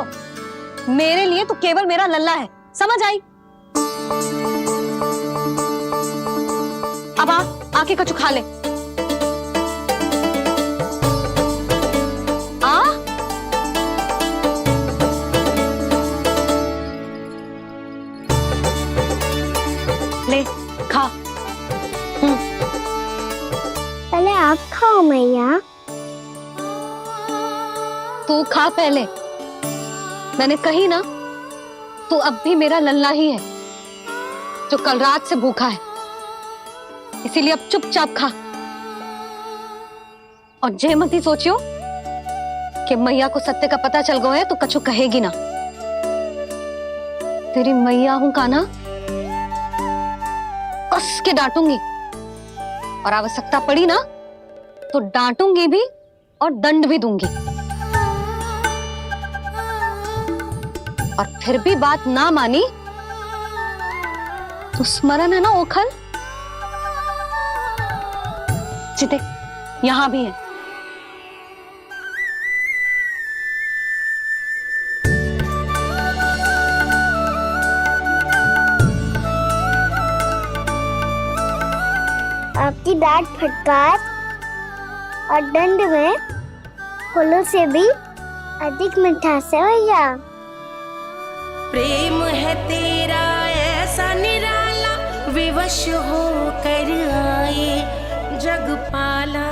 लो, मेरे लिए तू केवल मेरा लल्ला है, समझ आई? अब आके कछु खा ले। ले खा। पहले आप खाओ मैया। तू खा पहले। मैंने कही ना, तू अब भी मेरा लल्ला ही है जो कल रात से भूखा है, इसीलिए अब चुपचाप खा। और जे मत ही सोचियो कि मैया को सत्य का पता चल गया है तो कछु कहेगी ना। तेरी मैया हूं कान्हा, कस के डांटूंगी, और आवश्यकता पड़ी ना तो डांटूंगी भी और दंड भी दूंगी। और फिर भी बात ना मानी तो स्मरण है ना ओखल, जिते यहां भी है। आपकी डांट फटकार और दंड में फूलों से भी अधिक मिठास है भैया। प्रेम है तेरा ऐसा निराला, विवश हो कर आए जगपाला।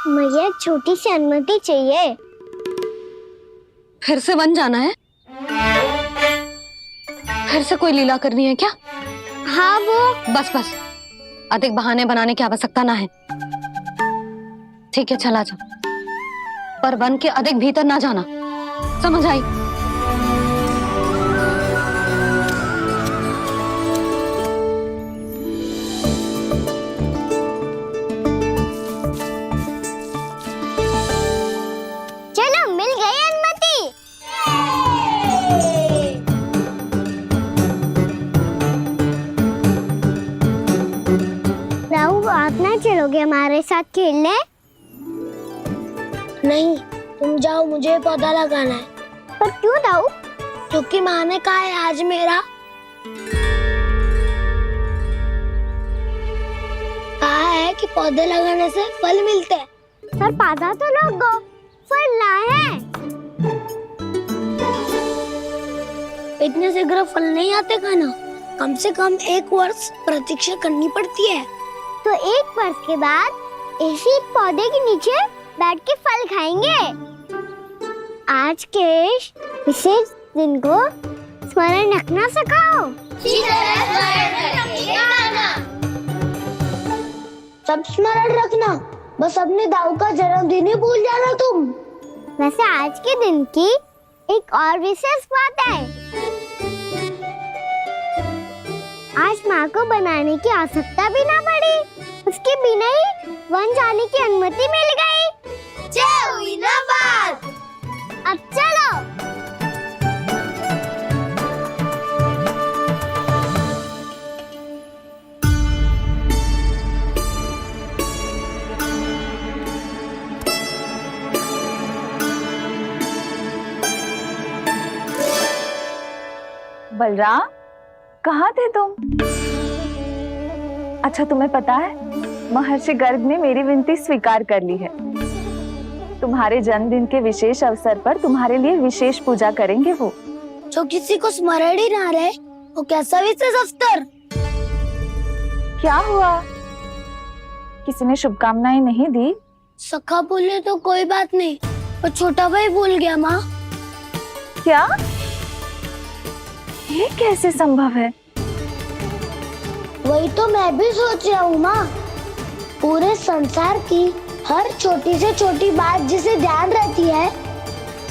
मुझे छोटी सी अनुमति चाहिए। फिर से वन जाना है? फिर से कोई लीला करनी है क्या? हाँ वो बस बस, अधिक बहाने बनाने की आवश्यकता ना है। ठीक है, चला जा, पर वन के अधिक भीतर ना जाना, समझ आई? चलो, मिल गई अनुमति। राहु, आप ना चलोगे हमारे साथ खेलने? नहीं, तुम जाओ, मुझे पौधा लगाना है। पर क्यों राहु? क्योंकि माँ ने कहा है आज मेरा कहा है कि पौधे लगाने से फल मिलते हैं। पर पौधा तो लगो, फल ना है। इतने शीघ्र फल नहीं आते खाना, कम से कम 1 वर्ष प्रतीक्षा करनी पड़ती है। तो 1 वर्ष के बाद इसी पौधे के नीचे बैठ के फल खाएंगे। आज के विशेष दिन को स्मरण रखना सिखाओ। सब स्मरण रखना, बस अपने दाऊ का जन्मदिन ही भूल जाना तुम। वैसे आज के दिन की एक और विशेष बात है। आज माँ को बनाने की आवश्यकता भी ना पड़ी, उसके बिना ही वन जाने की अनुमति मिल गई। जय हुई ना बात। अब चलो। बलराम, कहाँ थे तुम? अच्छा, तुम्हें पता है महर्षि गर्ग ने मेरी विनती स्वीकार कर ली है। तुम्हारे जन्मदिन के विशेष अवसर पर तुम्हारे लिए विशेष पूजा करेंगे वो। जो किसी को स्मरण ही ना रहे, वो कैसा विशेष अवसर? क्या हुआ? किसी ने शुभकामनाएं नहीं दी? सखा बोले तो कोई बात नहीं, पर छोटा भाई भूल गया माँ। क्या? ये कैसे संभव है? वही तो मैं भी सोच रहा हूँ माँ। पूरे संसार की हर छोटी से छोटी बात जिसे ध्यान रहती है,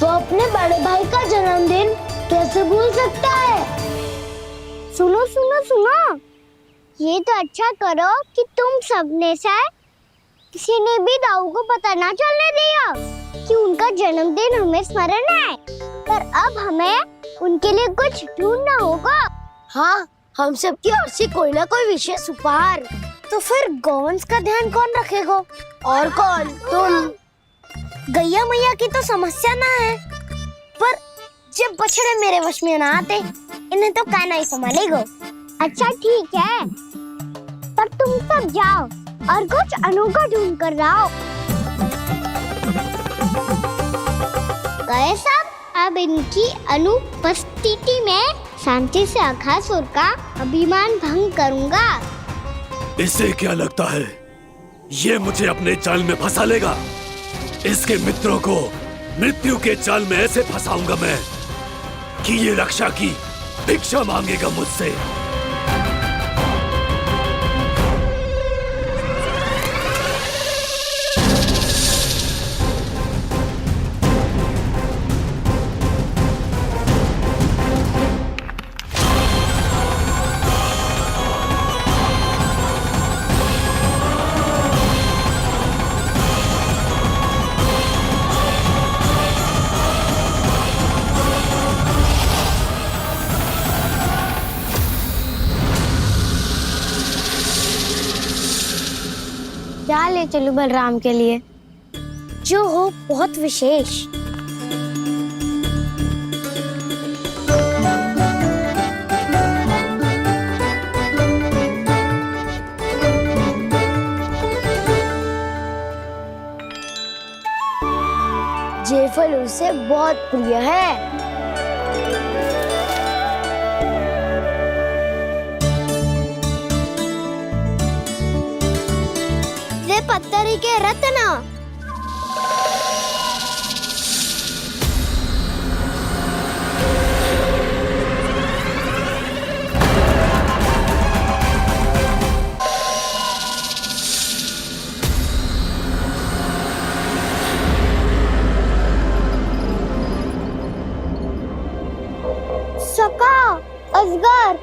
वो अपने बड़े भाई का जन्मदिन कैसे भूल सकता है? सुनो सुनो सुनो, ये तो अच्छा करो कि तुम सबने से किसी ने भी दाऊ को पता ना चलने दिया कि उनका जन्मदिन हमें स्मरण है। पर अब हमें उनके लिए कुछ ढूंढना होगा। हाँ, हम सबकी ओर से कोई ना कोई विशेष उपहार तो फिर गौवंश का ध्यान कौन रखेगा? और कौन? तुम। गैया मैया की तो समस्या ना है, पर जब बछड़े मेरे वश में ना आते, इन्हें तो कान्हा ही संभालेगा। अच्छा ठीक है, पर तुम सब जाओ और कुछ अनोखा ढूंढ कर लाओ। गए सब। अब इनकी अनुपस्थिति में शांति से अघासुर का अभिमान भंग करूंगा। इसे क्या लगता है ये मुझे अपने जाल में फंसा लेगा? इसके मित्रों को मृत्यु के जाल में ऐसे फंसाऊंगा मैं कि ये रक्षा की भिक्षा मांगेगा मुझसे। क्या ले चलूं बलराम के लिए जो हो बहुत विशेष? ये फल उसे बहुत प्रिय है। पत्थरी के रत्न। सका, अजगर।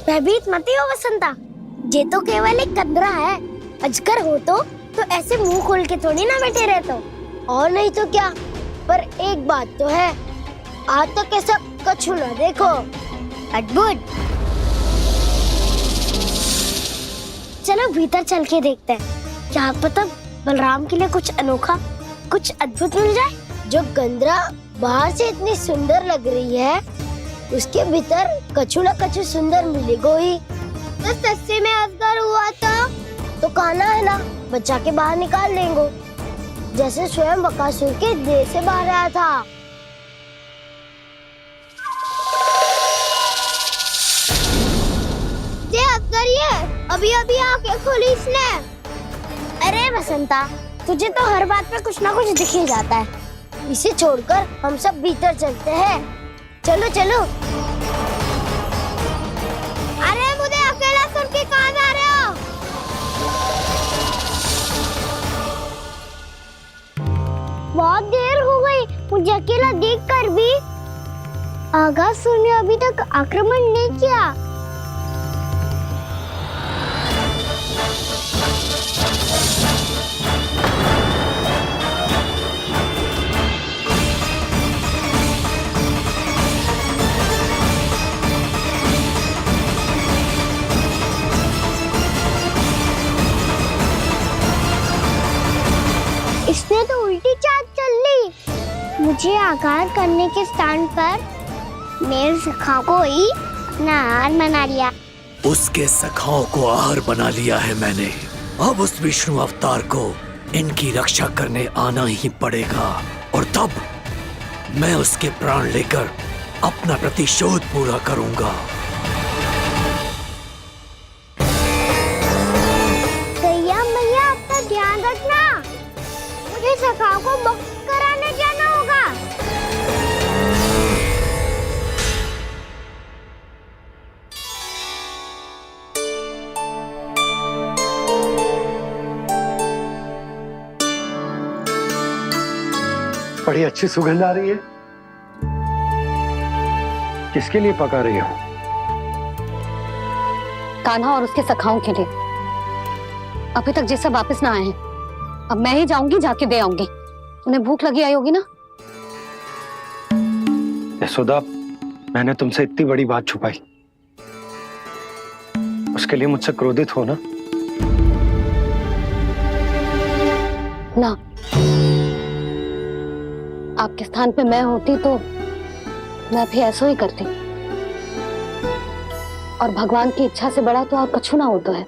भयभीत मत हो वसंता, ये तो केवल एक कंदरा है। अजगर हो तो ऐसे मुंह खोल के थोड़ी ना बैठे रहते हो। और नहीं तो क्या, पर एक बात तो है, आज तक तो ऐसा कछु ना देखो। अद्भुत। चलो भीतर चल के देखते हैं, क्या पता बलराम के लिए कुछ अनोखा, कुछ अद्भुत मिल जाए। जो कंदरा बाहर से इतनी सुंदर लग रही है, उसके भीतर कछु न कछु सुंदर मिलेगा ही। तो सस्ते में अजगर हुआ तो कान्हा है ना, बच्चा के बाहर निकाल देंगे, जैसे स्वयं बकासुर के देह से बाहर आया था। ये अजगर ये अभी आंखें खोली इसने। अरे बसंता, तुझे तो हर बात पे कुछ ना कुछ दिख ही जाता है। इसे छोड़कर हम सब भीतर चलते हैं। चलो चलो। अरे मुझे अकेला सुन के कहाँ जा रहे हो? बहुत देर हो गई मुझे अकेला देखकर भी। अघासुर ने अभी तक आक्रमण नहीं किया। इसने तो उल्टी चाल चल ली। मुझे आघात करने के स्थान पर मेरे सखा को ही अपना आहार बना लिया। उसके सखाओं को आहार बना लिया है मैंने। अब उस विष्णु अवतार को इनकी रक्षा करने आना ही पड़ेगा, और तब मैं उसके प्राण लेकर अपना प्रतिशोध पूरा करूंगा। गैया मैया, अपना ध्यान रखना। मुझे सखा को मुक्त कराने जाना होगा। बड़ी अच्छी सुगंध आ रही है। किसके लिए पका रही हो? कान्हा और उसके सखाओं के लिए। अभी तक जैसा वापस ना आए हैं, अब मैं ही जाऊंगी, जाके दे आऊंगी। उन्हें भूख लगी आई होगी ना। यशोदा, मैंने तुमसे इतनी बड़ी बात छुपाई, उसके लिए मुझसे क्रोधित हो ना? ना, आपके स्थान पे मैं होती तो मैं भी ऐसा ही करती। और भगवान की इच्छा से बड़ा तो और कछु ना होता है।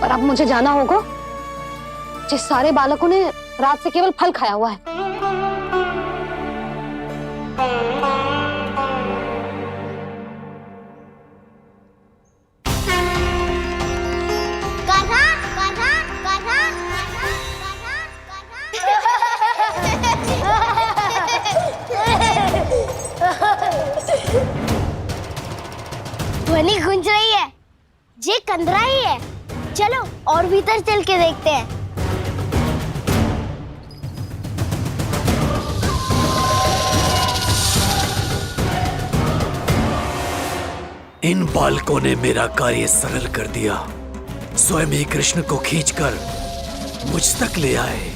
पर अब मुझे जाना होगा। जिस सारे बालकों ने रात से केवल फल खाया हुआ है। ध्वनि गूंज रही है, ये कंदरा ही है। चलो और भीतर चल के देखते हैं। इन बालकों ने मेरा कार्य सरल कर दिया। स्वयं ही कृष्ण को खींचकर मुझ तक ले आए।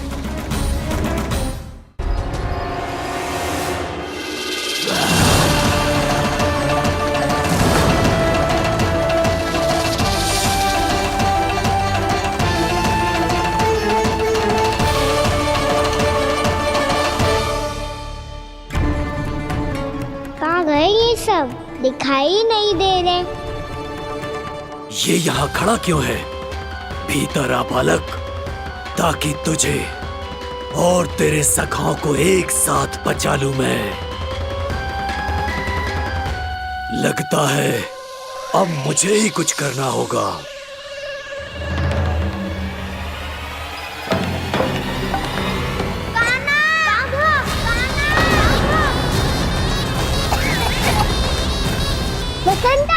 कहाँ गए ये सब? दिखाई नहीं दे रहे। ये यहाँ खड़ा क्यों है? भीतर आ बालक, ताकि तुझे और तेरे सखाओं को एक साथ बचा लूं मैं। लगता है अब मुझे ही कुछ करना होगा। बसंता!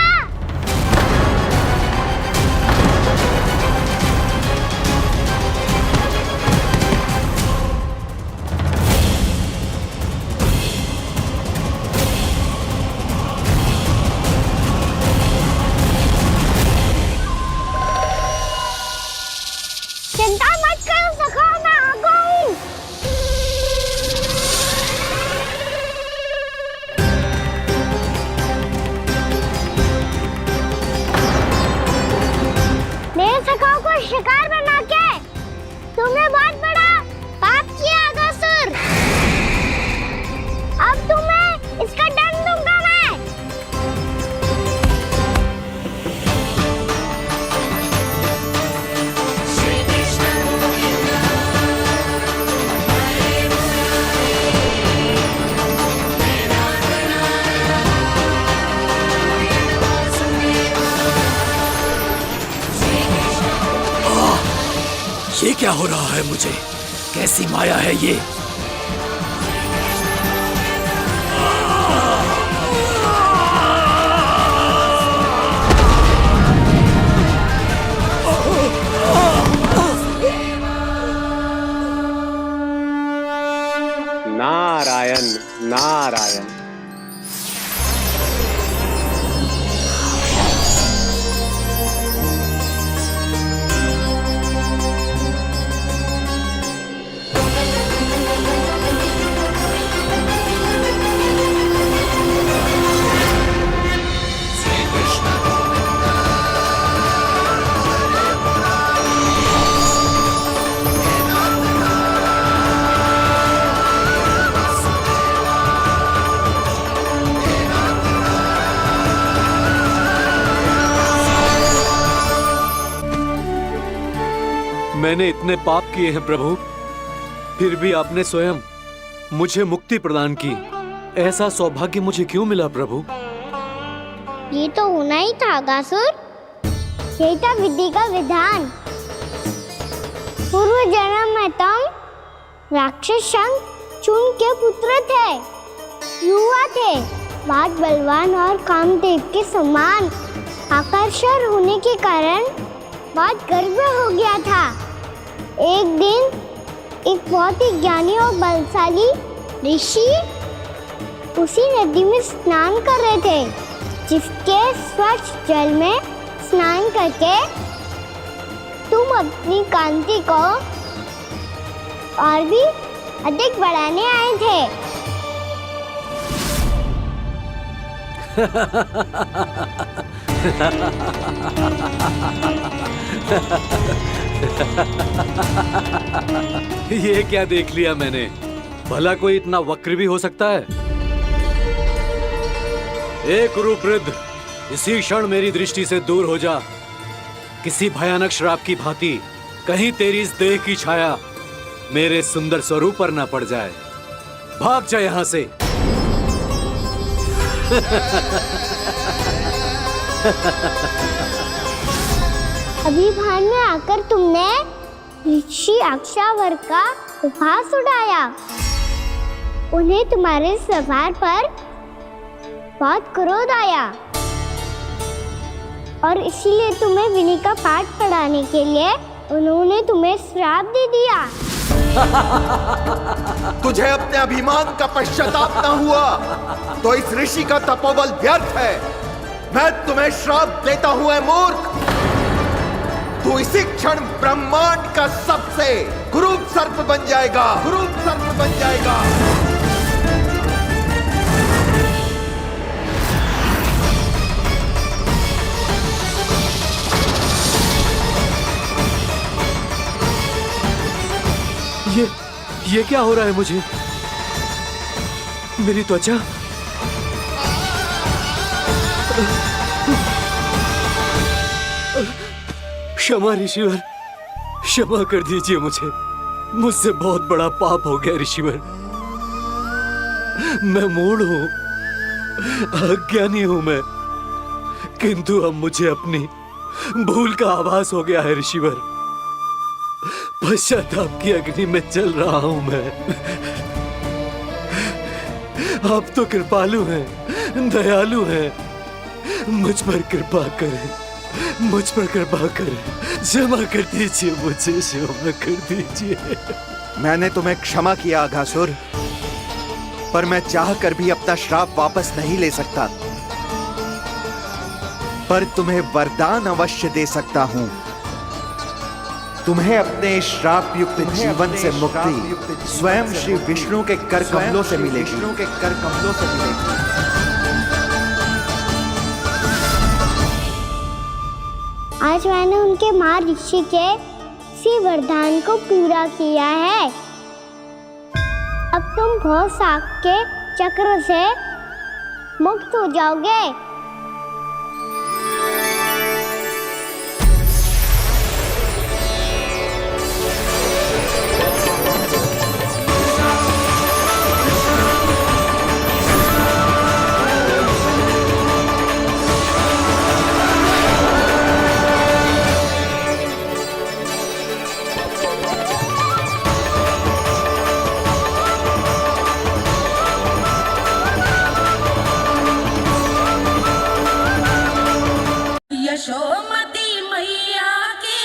चिंता मत करो सखा, मैं आ गई। मेरे सखाओं को शिकार बना के तुमने बहुत बड़ा पाप किया अगासुर। अब तुम्हें इसका दंड दूंगा मैं। ये क्या हो रहा है मुझे? कैसी माया है ये? नारायण नारायण। मैंने इतने पाप किए हैं प्रभु, फिर भी आपने स्वयं मुझे मुक्ति प्रदान की। ऐसा सौभाग्य मुझे क्यों मिला प्रभु? ये तो होना ही था अगासुर। यही था विधि का विधान। पूर्व जन्म में तुम राक्षस शंखचूड़ के पुत्र थे। युवा थे, बहुत बलवान और कामदेव के समान। आकर्षण होने के कारण बहुत गर्व हो गया था। एक दिन एक बहुत ही ज्ञानी और बलशाली ऋषि उसी नदी में स्नान कर रहे थे, जिसके स्वच्छ जल में स्नान करके तुम अपनी कांति को और भी अधिक बढ़ाने आए थे। ये क्या देख लिया मैंने? भला कोई इतना वक्र भी हो सकता है? एक कुरुवृद्ध, इसी क्षण मेरी दृष्टि से दूर हो जा। किसी भयानक श्राप की भांति कहीं तेरी इस देह की छाया मेरे सुंदर स्वरूप पर न पड़ जाए। भाग जा यहां से। अभी भान में आकर तुमने ऋषि अक्षावर का उपहास उड़ाया। उन्हें तुम्हारे सवार पर बहुत क्रोध आया और इसीलिए तुम्हें विनी का पाठ पढ़ाने के लिए उन्होंने तुम्हें श्राप दे दिया। तुझे अपने अभिमान का पश्चाताप न हुआ तो इस ऋषि का तपोबल व्यर्थ है। मैं तुम्हें श्राप देता हूं, ऐ मूर्ख। तू इसी क्षण ब्रह्मांड का सबसे क्रूर सर्प बन जाएगा, क्रूर सर्प बन जाएगा। ये क्या हो रहा है मुझे? मेरी त्वचा, क्षमा ऋषिवर, क्षमा कर दीजिए मुझे। मुझसे बहुत बड़ा पाप हो गया ऋषिवर। मैं मूढ़ हूं, अज्ञानी हूं मैं, किंतु अब मुझे अपनी भूल का आभास हो गया है ऋषिवर। पश्चाताप की अग्नि में जल रहा हूं मैं। आप तो कृपालु हैं, दयालु हैं। मुझ पर कृपा करें, मुझ पर कृपा करें। क्षमा कर दीजिए मुझे, क्षमा कर दीजिए। मैंने तुम्हें क्षमा किया अघासुर, पर मैं चाहकर भी अपना श्राप वापस नहीं ले सकता। पर तुम्हें वरदान अवश्य दे सकता हूं। तुम्हें अपने श्राप युक्त जीवन से मुक्ति स्वयं श्री विष्णु के कर कमलों से मिलेगी, विष्णु के कर कमलों से मिलेगी। आज मैंने उनके मां ऋषि के इसी वरदान को पूरा किया है। अब तुम भव साग के चक्र से मुक्त हो जाओगे। यशोमती मैया के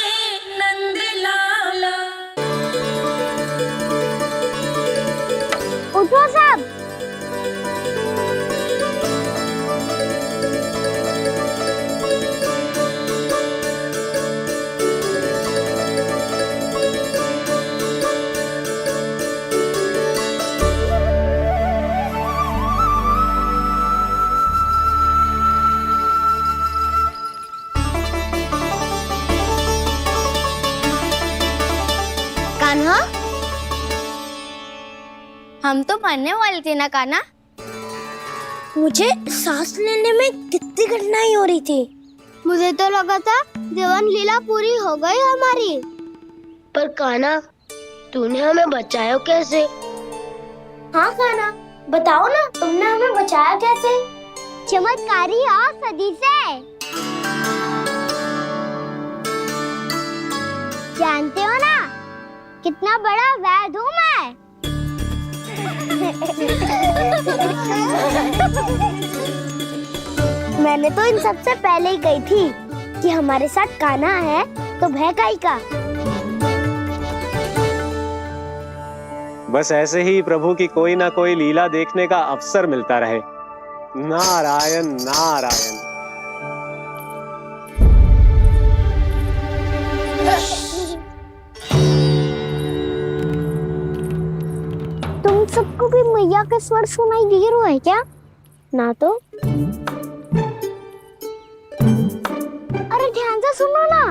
नंद लाला। उठो सब। कान्हा, हम तो मरने वाले थे ना कान्हा। मुझे सांस लेने में कितनी कठिनाई हो रही थी। मुझे तो लगा था जीवन लीला पूरी हो गई हमारी। पर कान्हा, तूने हमें बचाया कैसे? हाँ कान्हा, बताओ ना, तुमने हमें बचाया कैसे? चमत्कारी औषधि से। जानते हो ना कितना बड़ा वैद्य हूँ मैं। मैंने तो इन सबसे पहले ही कही थी कि हमारे साथ कान्हा है तो भय काई का। बस ऐसे ही प्रभु की कोई ना कोई लीला देखने का अवसर मिलता रहे। नारायण नारायण। तुम सबको भी मैया के स्वर सुनाई दे रहे हैं क्या? ना तो अरे ध्यान से सुनो ना।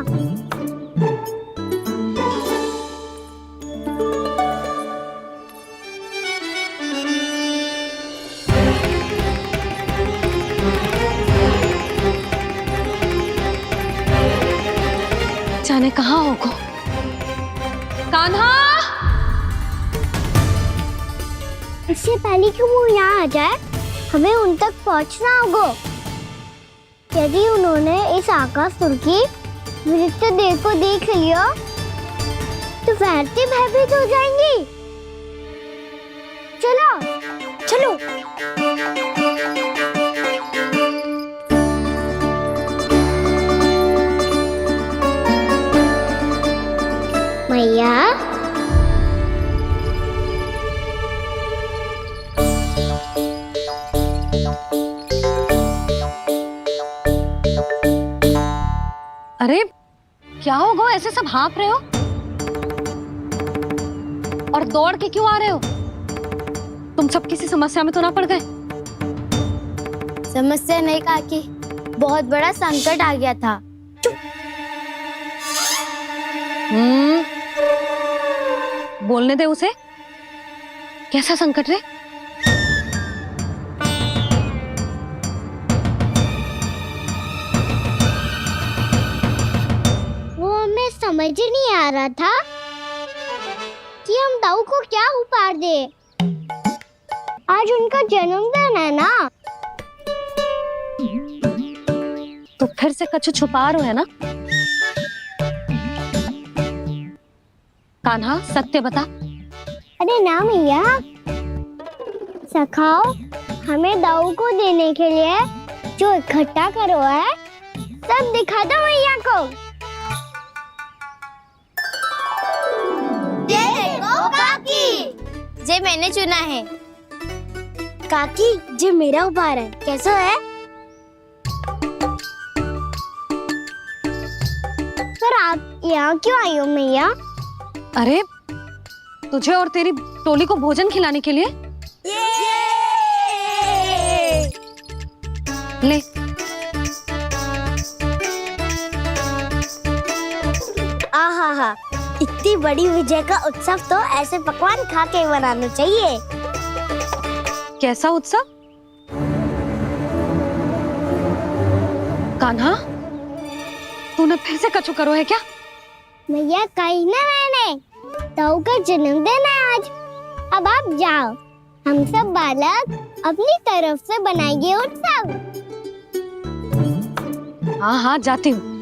जाने कहाँ होगो। कान्हा, इससे पहले कि वो यहाँ आ जाए हमें उन तक पहुँचना होगा। यदि उन्होंने इस आकाशुर की नृत्य देह को देख लिया तो वैरती भयभीत हो जाएंगी। चलो चलो। मैया, अरे क्या हो गो, ऐसे सब हाँफ रहे हो और दौड़ के क्यों आ रहे हो? तुम सब किसी समस्या में तो ना पड़ गए? समस्या नहीं काकी, बहुत बड़ा संकट आ गया था। बोलने दे उसे। कैसा संकट रे? वो हमें समझ ही नहीं आ रहा था कि हम दाऊ को क्या उपहार दे। आज उनका जन्मदिन है ना। तो फिर से कछु छुपा रहे हो है ना? कान्हा सत्य बता। अरे ना मैया, सखाओ हमें दाऊ को देने के लिए जो इकट्ठा करो है सब दिखा दो मैया को। ये देखो काकी, जे मैंने चुना है। काकी, जो मेरा उपहार है कैसा है? पर आप यहाँ क्यों आई हो मैया? अरे तुझे और तेरी टोली को भोजन खिलाने के लिए। ले। आहा, इतनी बड़ी विजय का उत्सव तो ऐसे पकवान खा के मनाना चाहिए। कैसा उत्सव? कान्हा, तूने फिर से कछु करो है क्या? मैया कही ना मैंने, दाऊ का जन्मदिन है आज। अब आप जाओ, हम सब बालक अपनी तरफ से बनाएंगे उत्सव। हाँ हाँ जाती हूँ।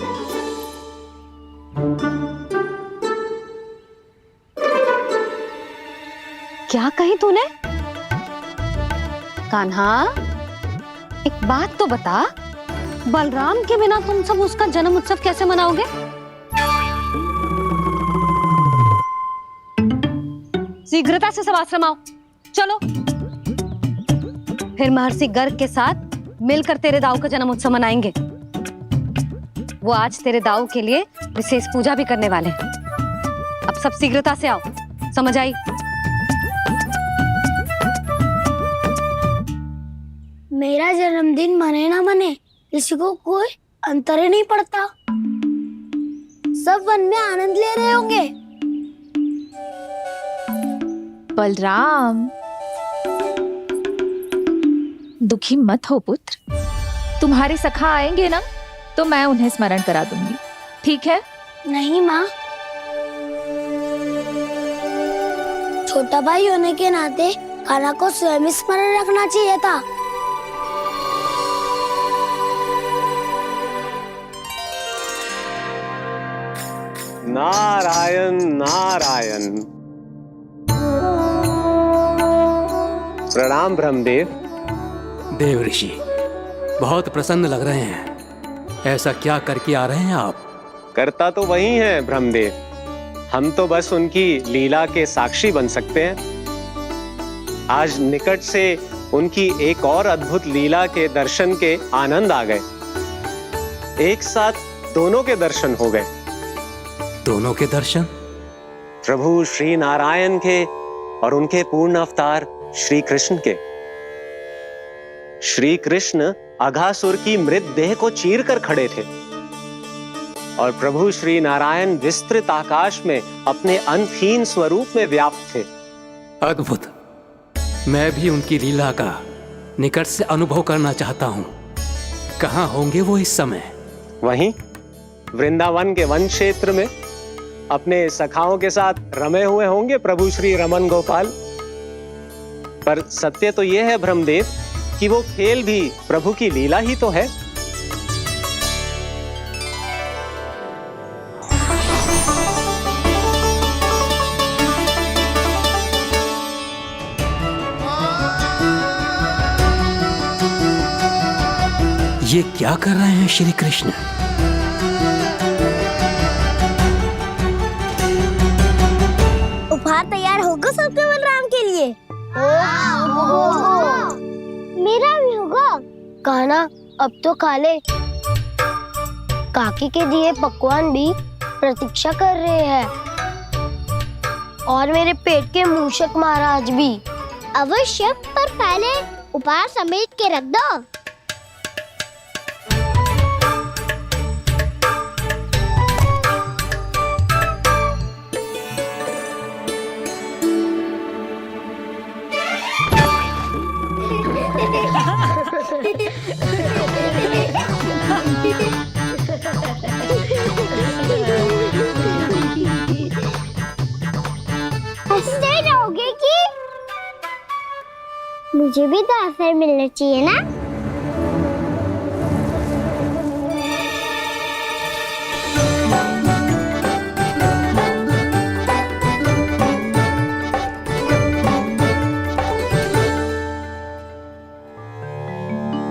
क्या कही तूने? कान्हा, एक बात तो बता, बलराम के बिना तुम सब उसका जन्म उत्सव कैसे मनाओगे? शीघ्रता से सब आश्रम आओ, चलो। फिर महर्षि गर्ग के साथ मिलकर तेरे दाऊ का जन्म उत्सव मनाएंगे। वो आज तेरे दाऊ के लिए विशेष पूजा भी करने वाले हैं। अब सब शीघ्रता से आओ, समझ आई? मेरा जन्मदिन मने ना मने, किसी को कोई अंतर ही नहीं पड़ता। सब वन में आनंद ले रहे होंगे। बलराम, दुखी मत हो पुत्र। तुम्हारे सखा आएंगे ना तो मैं उन्हें स्मरण करा दूंगी, ठीक है? नहीं माँ, छोटा भाई होने के नाते कान्हा को स्वयं स्मरण रखना चाहिए था। नारायण नारायण। प्रणाम ब्रह्मदेव। देव ऋषि, बहुत प्रसन्न लग रहे हैं। ऐसा क्या करके आ रहे हैं आप? करता तो वही है ब्रह्मदेव, हम तो बस उनकी लीला के साक्षी बन सकते हैं। आज निकट से उनकी एक और अद्भुत लीला के दर्शन के आनंद आ गए। एक साथ दोनों के दर्शन हो गए। दोनों के दर्शन? प्रभु श्री नारायण के और उनके पूर्ण अवतार श्री कृष्ण के। श्री कृष्ण अघासुर की मृत देह को चीर कर खड़े थे और प्रभु श्री नारायण विस्तृत आकाश में अपने अंतहीन स्वरूप में व्याप्त थे। अद्भुत। मैं भी उनकी लीला का निकट से अनुभव करना चाहता हूँ। कहाँ होंगे वो इस समय? वहीं वृंदावन के वन क्षेत्र में अपने सखाओं के साथ रमे हुए होंगे प्रभु श्री रमन गोपाल। पर सत्य तो यह है ब्रह्मदेव कि वो खेल भी प्रभु की लीला ही तो है। ये क्या कर रहे हैं श्री कृष्ण? उपहार तैयार होगा सबके बलराम के लिए। मेरा भी होगा। कहना अब तो खा ले। काकी के दिए पकवान भी प्रतीक्षा कर रहे हैं और मेरे पेट के मूषक महाराज भी। अवश्य, पर पहले उपहार समेट के रख दो। हंसते रहोगे कि मुझे भी तो अवसर मिलना चाहिए ना।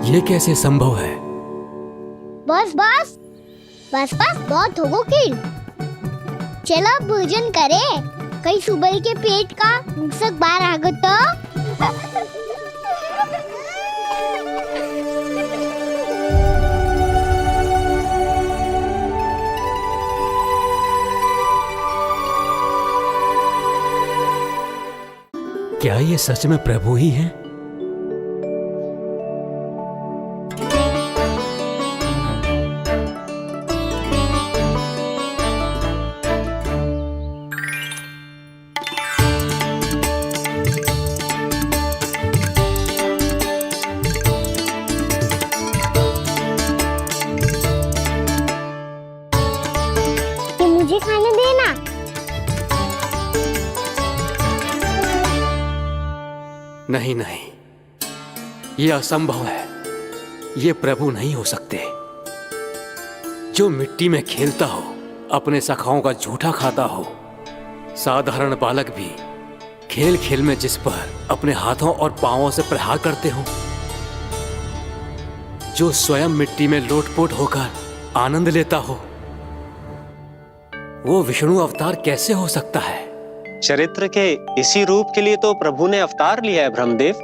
ये कैसे संभव है? बस बस बस बस बहुत हो गई। चलो भोजन करें। कहीं सुबह के पेट का मूषक बाहर आ गया तो। क्या ये सच में प्रभु ही हैं? मुझे खाने देना। नहीं नहीं, ये असंभव है। ये प्रभु नहीं हो सकते। जो मिट्टी में खेलता हो, अपने सखाओं का झूठा खाता हो, साधारण बालक भी खेल खेल में जिस पर अपने हाथों और पांवों से प्रहार करते हो, जो स्वयं मिट्टी में लोटपोट होकर आनंद लेता हो, वो विष्णु अवतार कैसे हो सकता है? चरित्र के इसी रूप के लिए तो प्रभु ने अवतार लिया है ब्रह्मदेव।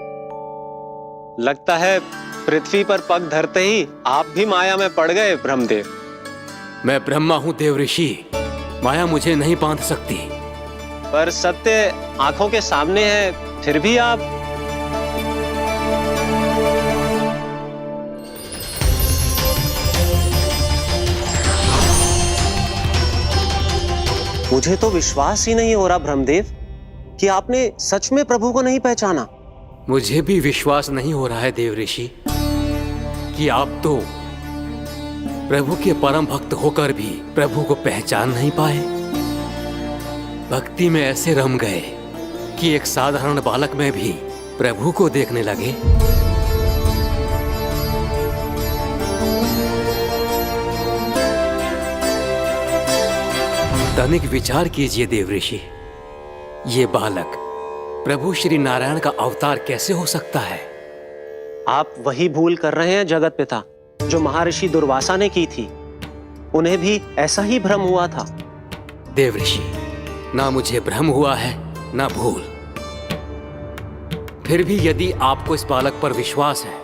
लगता है पृथ्वी पर पग धरते ही आप भी माया में पड़ गए ब्रह्मदेव। मैं ब्रह्मा हूं देव ऋषि, माया मुझे नहीं बांध सकती। पर सत्य आंखों के सामने है, फिर भी आप। मुझे तो विश्वास ही नहीं हो रहा ब्रह्मदेव कि आपने सच में प्रभु को नहीं पहचाना। मुझे भी विश्वास नहीं हो रहा है देव ऋषि कि आप तो प्रभु के परम भक्त होकर भी प्रभु को पहचान नहीं पाए। भक्ति में ऐसे रम गए कि एक साधारण बालक में भी प्रभु को देखने लगे। तनिक विचार कीजिए देव ऋषि, ये बालक प्रभु श्री नारायण का अवतार कैसे हो सकता है? आप वही भूल कर रहे हैं जगत पिता, जो महर्षि दुर्वासा ने की थी। उन्हें भी ऐसा ही भ्रम हुआ था। देव ऋषि, ना मुझे भ्रम हुआ है ना भूल। फिर भी यदि आपको इस बालक पर विश्वास है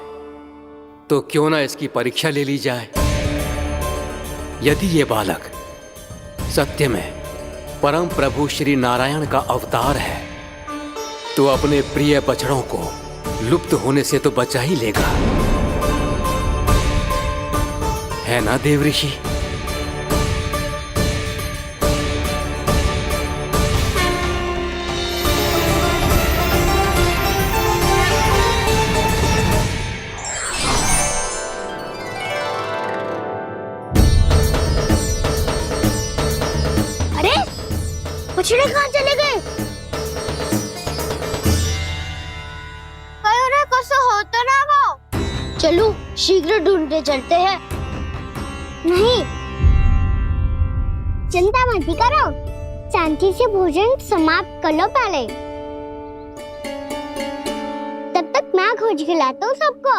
तो क्यों ना इसकी परीक्षा ले ली जाए। यदि ये बालक सत्य में परम प्रभु श्री नारायण का अवतार है तो अपने प्रिय बछड़ों को लुप्त होने से तो बचा ही लेगा। है ना देव ऋषि? अरे बछड़े कहाँ चले गए? कहीं उन्हें कुछ हो तो ना वो। चलो शीघ्र ढूंढते चलते हैं। नहीं, चिंता मत करो, शांति से भोजन समाप्त कर लो पहले। तब तक मैं खोज के लाता हूँ सबको।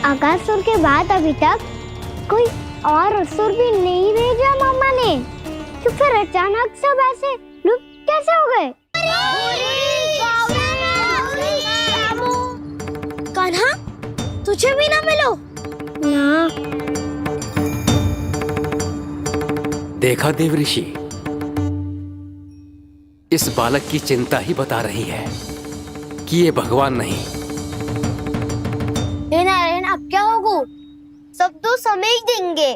अगासुर के बाद अभी तक कोई और असुर भी नहीं भेजा मामा ने, तो फिर अचानक सब ऐसे लुप्त कैसे हो गए? कान्हा, तुझे भी ना मिलो ना। देखा देव ऋषि, इस बालक की चिंता ही बता रही है कि ये भगवान नहीं। नारायण, अब क्या होगा? सब तो समझ देंगे,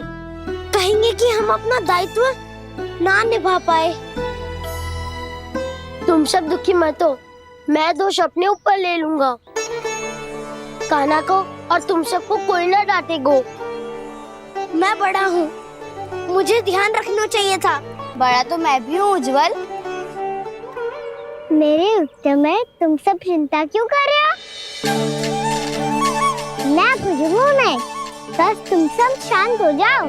कहेंगे कि हम अपना दायित्व ना निभा पाए। तुम सब दुखी मत हो, मैं दोष अपने ऊपर ले लूंगा। कान्हा को और तुम सबको कोई ना डांटेगो। मैं बड़ा हूँ, मुझे ध्यान रखना चाहिए था। बड़ा तो मैं भी हूँ उज्जवल। मेरे उत्तर में तुम सब चिंता क्यों कर रहे हो? मैं कुछ नहीं, बस तुम सब शांत हो जाओ।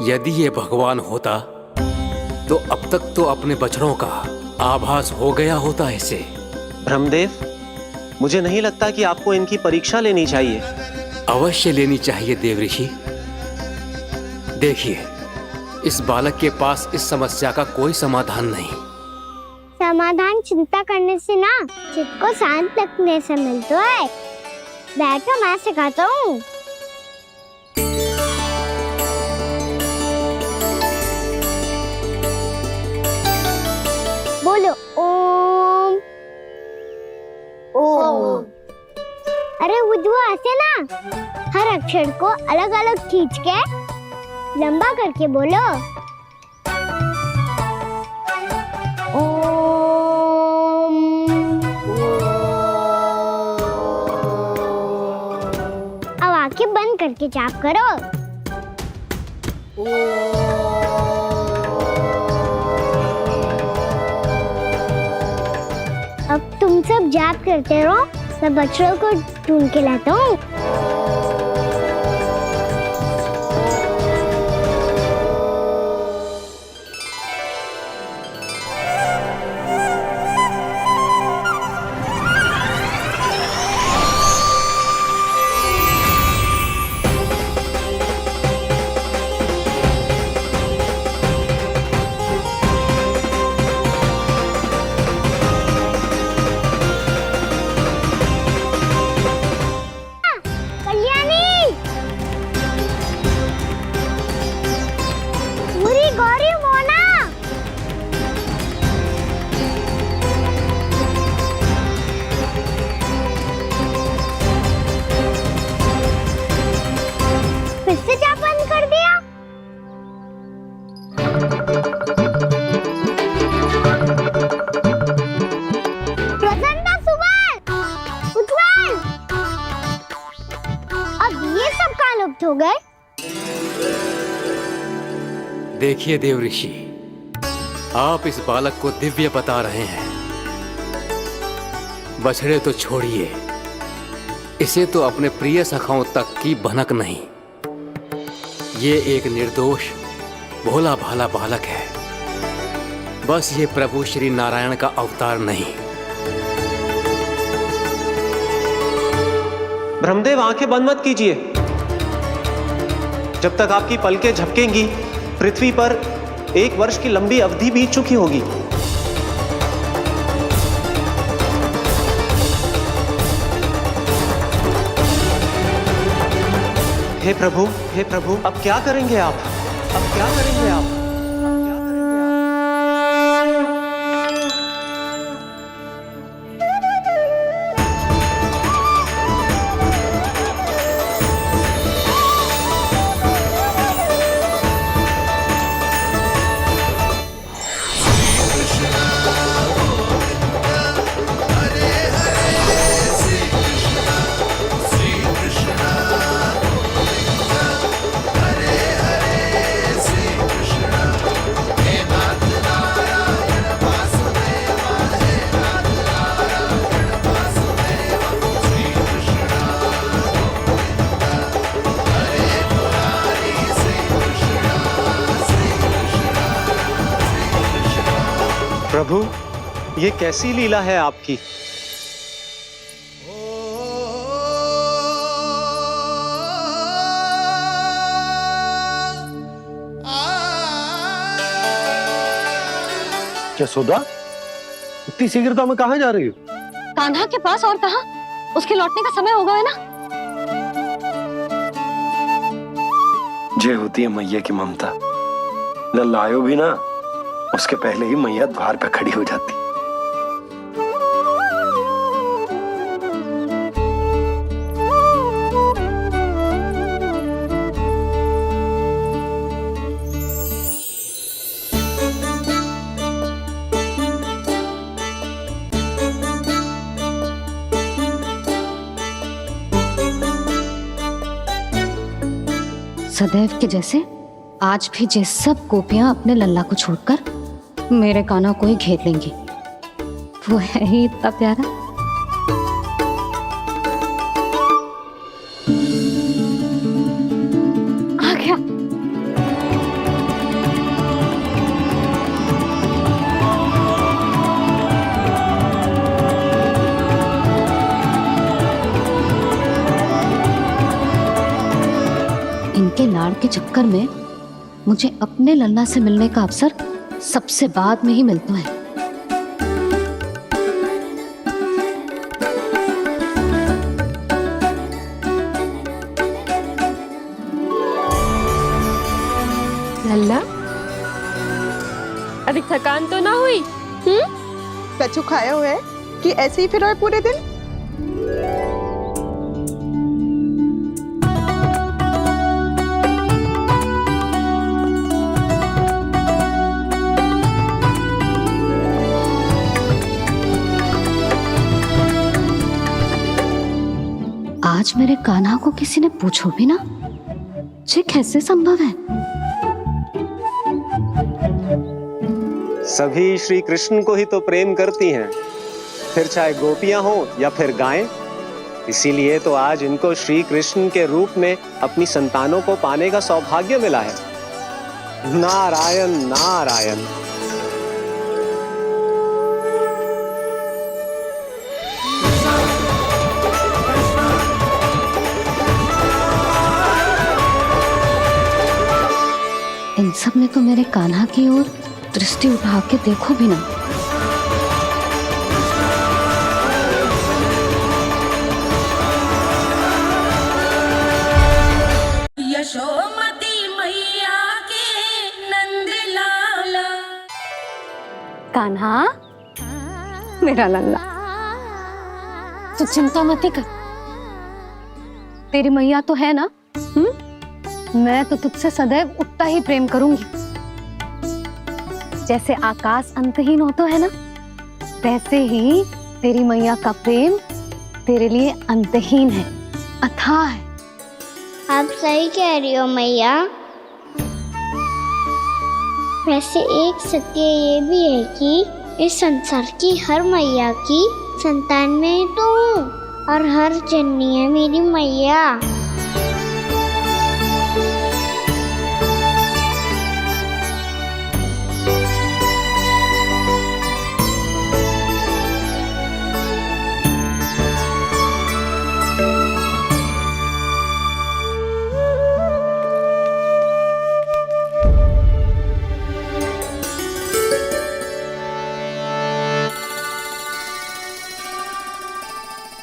यदि ये भगवान होता तो अब तक तो अपने बछड़ों का आभास हो गया होता इसे। ब्रह्मदेव, मुझे नहीं लगता कि आपको इनकी परीक्षा लेनी चाहिए। अवश्य लेनी चाहिए देव ऋषि। देखिए, इस बालक के पास इस समस्या का कोई समाधान नहीं। समाधान चिंता करने से ना, चित्त को शांत रखने से मिलता है। बैठो, मैं सिखाता हूँ। बोलो ओम। ओम। अरे उज्जवा, ऐसे ना हर अक्षर को अलग अलग खींच के लंबा करके बोलो। अब आंखें बंद करके जाप करो। अब तुम सब जाप करते रहो, मैं बछड़ों को ढूंढ के लाता हूँ। हो गए। देखिए देव ऋषि, आप इस बालक को दिव्य बता रहे हैं। बछड़े तो छोड़िए, इसे तो अपने प्रिय सखाओं तक की भनक नहीं। ये एक निर्दोष भोला भाला बालक है, बस ये प्रभु श्री नारायण का अवतार नहीं। ब्रह्मदेव, आंखें बंद मत कीजिए। जब तक आपकी पलकें झपकेंगी पृथ्वी पर 1 वर्ष की लंबी अवधि बीत चुकी होगी। हे प्रभु, अब क्या करेंगे आप? अब क्या करेंगे आप? प्रभु, ये कैसी लीला है आपकी? यशोदा, इतनी शीघ्रता में कहाँ जा रही हो? कान्हा के पास, और कहाँ? उसके लौटने का समय होगा है ना। जे होती है मैया की ममता, लल्ला आयो भी ना, उसके पहले ही मैया द्वार पे खड़ी हो जाती। सदैव के जैसे आज भी जे सब गोपियां अपने लल्ला को छोड़कर मेरे कान्हा को ही घेर लेंगी। वो है ही इतना प्यारा। आ गया। इनके लाड़ के चक्कर में मुझे अपने लल्ला से मिलने का अवसर सबसे बाद में ही मिलता है। लल्ला, अभी थकान तो ना हुई? कछु खाया हुआ है कि ऐसे ही फिर रहे पूरे दिन? आज मेरे कान्हा को किसी ने पूछो भी ना, ये कैसे संभव है? सभी श्री कृष्ण को ही तो प्रेम करती हैं, फिर चाहे गोपियां हो या फिर गायें। इसीलिए तो आज इनको श्री कृष्ण के रूप में अपनी संतानों को पाने का सौभाग्य मिला है। नारायण नारायण। इन सब ने तो मेरे कान्हा की ओर दृष्टि उठा के देखो भी ना। यशोमती मैया के नंद लाला। कान्हा, मेरा लल्ला, तू चिंता मत कर। तेरी मैया तो है ना। मैं तो तुझसे सदैव उतना ही प्रेम करूंगी। जैसे आकाश अंतहीन होता है ना, वैसे ही तेरी मैया का प्रेम तेरे लिए अंतहीन है, अथाह है। आप सही कह रही हो मैया। वैसे एक सत्य ये भी है कि इस संसार की हर मैया की संतान में तो हूँ, और हर जननी है मेरी मैया।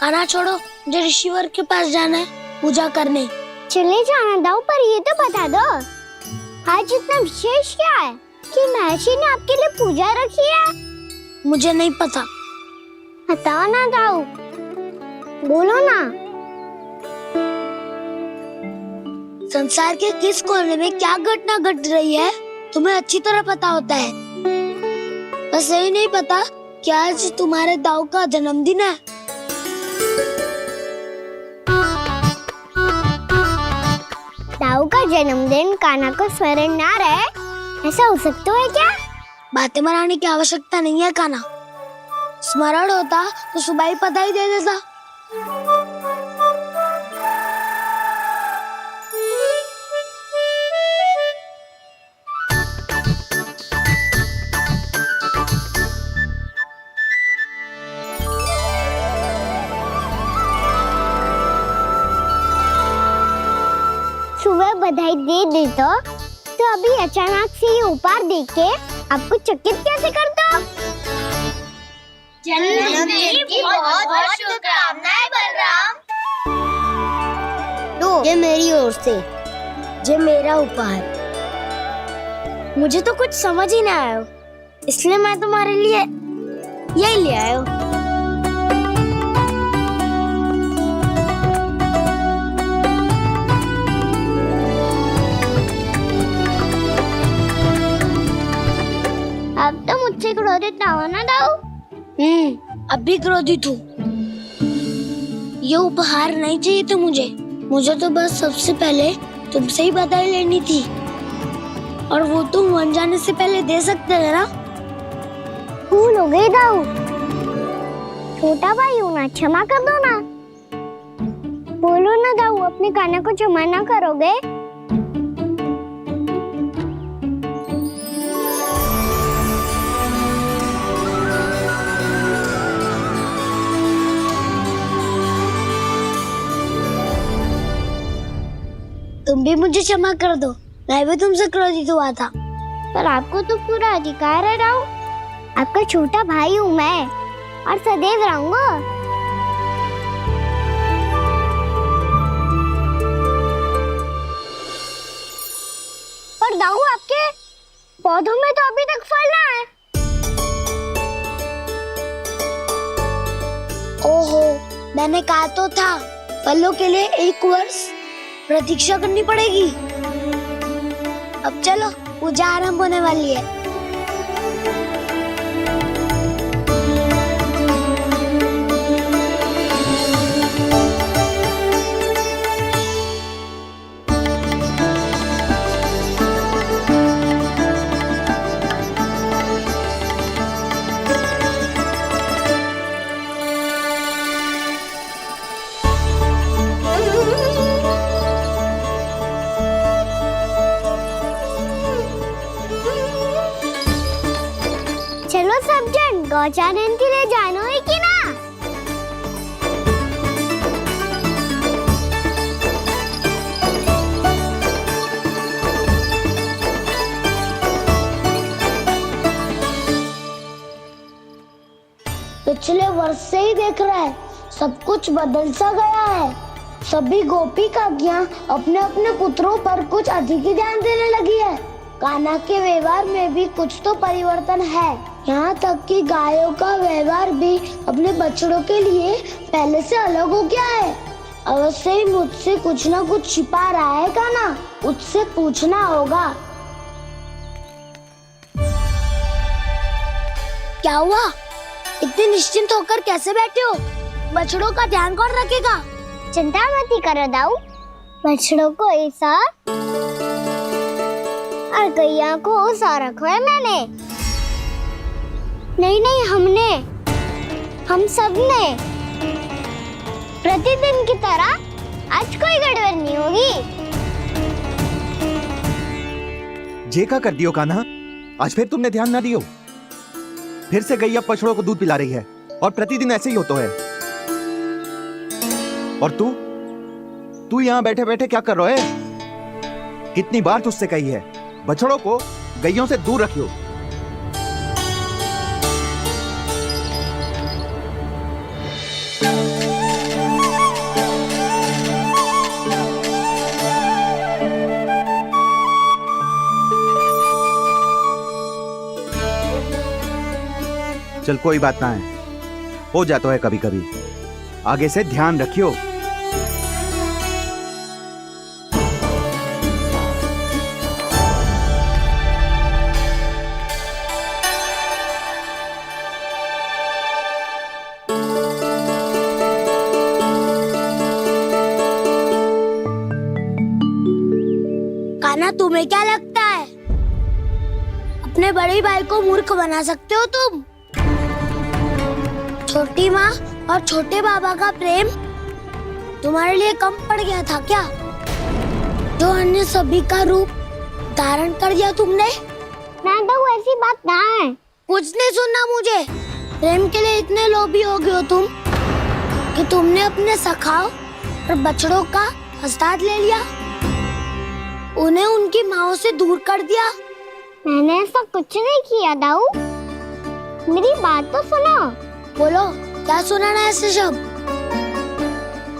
खाना छोड़ो, मुझे ऋषिवर के पास जाना है पूजा करने। चले जाना दाऊ, पर ये तो बता दो आज इतना विशेष क्या है कि महर्षि ने आपके लिए पूजा रखी है? मुझे नहीं पता। बताओ ना दाऊ, बोलो ना। संसार के किस कोने में क्या घटना घट रही है तुम्हें अच्छी तरह पता होता है। बस यही नहीं पता कि आज तुम्हारे दाऊ का जन्मदिन है। दाऊ का जन्मदिन कान्हा को स्मरण ना रहे, ऐसा हो सकता है क्या? बातें बनाने की आवश्यकता नहीं है कान्हा, स्मरण होता तो सुबह ही पता ही दे देता। सुबह बधाई दे दे तो अभी अचानक से ये उपहार देख के आपको चकित कैसे कर दो? जन्मदिन की बहुत शुभकामनाएं बलराम। लो, ये मेरी ओर से। ये मेरा उपहार। मुझे तो कुछ समझ ही ना आया, इसलिए मैं तुम्हारे लिए यही ले आया हूँ। अब तो मुझसे क्रोधित ना हो ना दाऊ। अब भी क्रोधित हूँ। ये उपहार नहीं चाहिए था मुझे तो बस सबसे पहले तुमसे ही बधाई लेनी थी, और वो तुम बन जाने से पहले दे सकते थे ना। भूल हो गई दाऊ, छोटा भाई हूँ ना, क्षमा कर दो ना। बोलो ना दाऊ, अपने कान्हा को क्षमा ना करोगे? तुम भी मुझे क्षमा कर दो, मैं भी तुमसे क्रोधित हुआ था। पर आपको तो पूरा अधिकार है दाऊ, आपका छोटा भाई हूँ मैं और सदैव रहूंगा। पर दाऊ, आपके पौधों में तो अभी तक फल ना है। ओहो, मैंने कहा तो था फलों के लिए 1 वर्ष प्रतीक्षा करनी पड़ेगी। अब चलो, पूजा आरंभ होने वाली है। चलो सब जन गौचारण के लिए जानो है कि ना? पिछले वर्ष से ही देख रहा है, सब कुछ बदल सा गया है। सभी गोपी काकियां अपने अपने पुत्रों पर कुछ अधिक ही ध्यान देने लगी है। कान्हा के व्यवहार में भी कुछ तो परिवर्तन है। यहाँ तक कि गायों का व्यवहार भी अपने बछड़ों के लिए पहले से अलग हो गया है। अवश्य ही मुझसे कुछ ना कुछ छिपा रहा है कान्हा, उससे पूछना होगा। क्या हुआ? इतने निश्चिंत होकर कैसे बैठे हो? बछड़ों का ध्यान कौन रखेगा? चिंता मत करो दाऊ, बछड़ों को ऐसा और गैया को ऐसा रखा है मैंने। नहीं, हम सब ने प्रतिदिन की तरह आज कोई गड़बड़ नहीं होगी। जे का कर दियो कान्हा, आज फिर तुमने ध्यान ना दियो। फिर से गैया बछड़ों को दूध पिला रही है और प्रतिदिन ऐसे ही होता है। और तू यहाँ बैठे बैठे क्या कर रहा है? कितनी बार तुझसे कही है बछड़ों को गैयों से दूर रखियो। चल कोई बात ना है, हो जाता है कभी कभी। आगे से ध्यान रखियो। कान्हा, तुम्हें क्या लगता है अपने बड़े भाई को मूर्ख बना सकते हो तुम? छोटी माँ और छोटे बाबा का प्रेम तुम्हारे लिए कम पड़ गया था क्या, जो अन्य सभी का रूप धारण कर दिया तुमने? ना तो ऐसी बात ना है। कुछ नहीं सुनना मुझे। प्रेम के लिए इतने लोभी हो गए हो तुम कि तुमने अपने सखाओ और बछड़ों का हस्ताक्षर ले लिया, उन्हें उनकी माँओं से दूर कर दिया। मैंने ऐसा कुछ नहीं किया दाऊ, मेरी बात तो सुनो। बोलो, क्या सुनाना है ऐसे शब्द?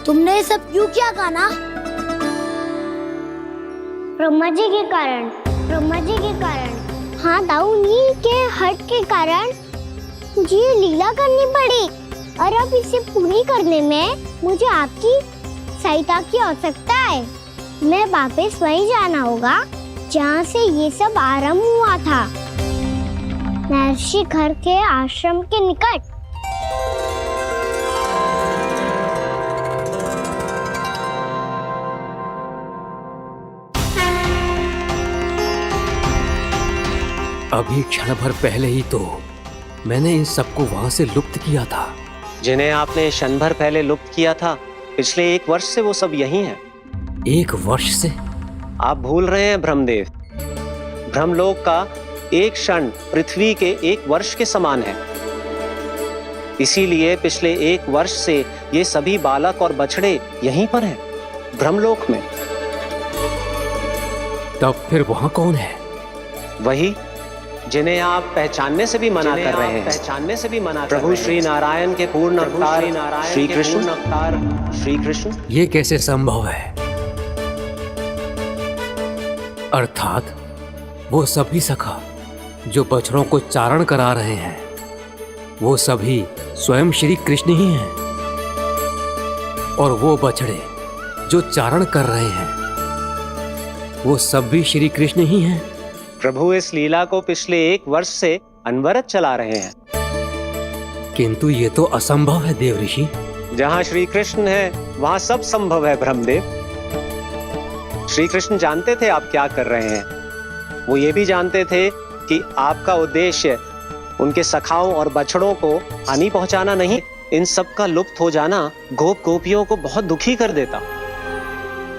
तुमने ये सब क्यों किया कान्हा? ब्रह्मा जी के कारण, ब्रह्मा जी के कारण। हाँ दाऊ, नील के हट के कारण मुझे ये लीला करनी पड़ी, और अब इसे पूरी करने में मुझे आपकी सहायता की आवश्यकता है। मैं वापस वहीं जाना होगा जहाँ से ये सब आरंभ हुआ था, महर्षि घर के आश्रम के निकट। अभी क्षण भर पहले ही तो मैंने इन सबको वहां से लुप्त किया था। जिन्हें आपने क्षण भर पहले लुप्त किया था, पिछले 1 वर्ष से वो सब यही हैं। 1 वर्ष से? आप भूल रहे हैं ब्रह्मदेव, ब्रह्मलोक का एक क्षण पृथ्वी के 1 वर्ष के समान है। इसीलिए पिछले 1 वर्ष से ये सभी बालक और बछड़े यहीं पर हैं, ब्रह्मलोक में। तब फिर वहां कौन है? वही जिन्हें आप पहचानने से भी मना कर रहे हैं, पहचानने से भी मना प्रभु श्री नारायण के पूर्ण अवतार श्री कृष्ण। ये कैसे संभव है? अर्थात वो सभी सखा जो बछड़ों को चारण करा रहे हैं, वो सभी स्वयं श्री कृष्ण ही हैं, और वो बछड़े जो चारण कर रहे हैं, वो सब भी श्री कृष्ण ही हैं। प्रभु इस लीला को पिछले 1 वर्ष से अनवरत चला रहे हैं। किंतु ये तो असंभव है देव ऋषि। जहाँ श्री कृष्ण है वहाँ सब संभव है ब्रह्मदेव। श्री कृष्ण जानते थे आप क्या कर रहे हैं। वो ये भी जानते थे कि आपका उद्देश्य उनके सखाओं और बछड़ों को हानि पहुंचाना नहीं। इन सब का लुप्त हो जाना गोप गोपियों को बहुत दुखी कर देता।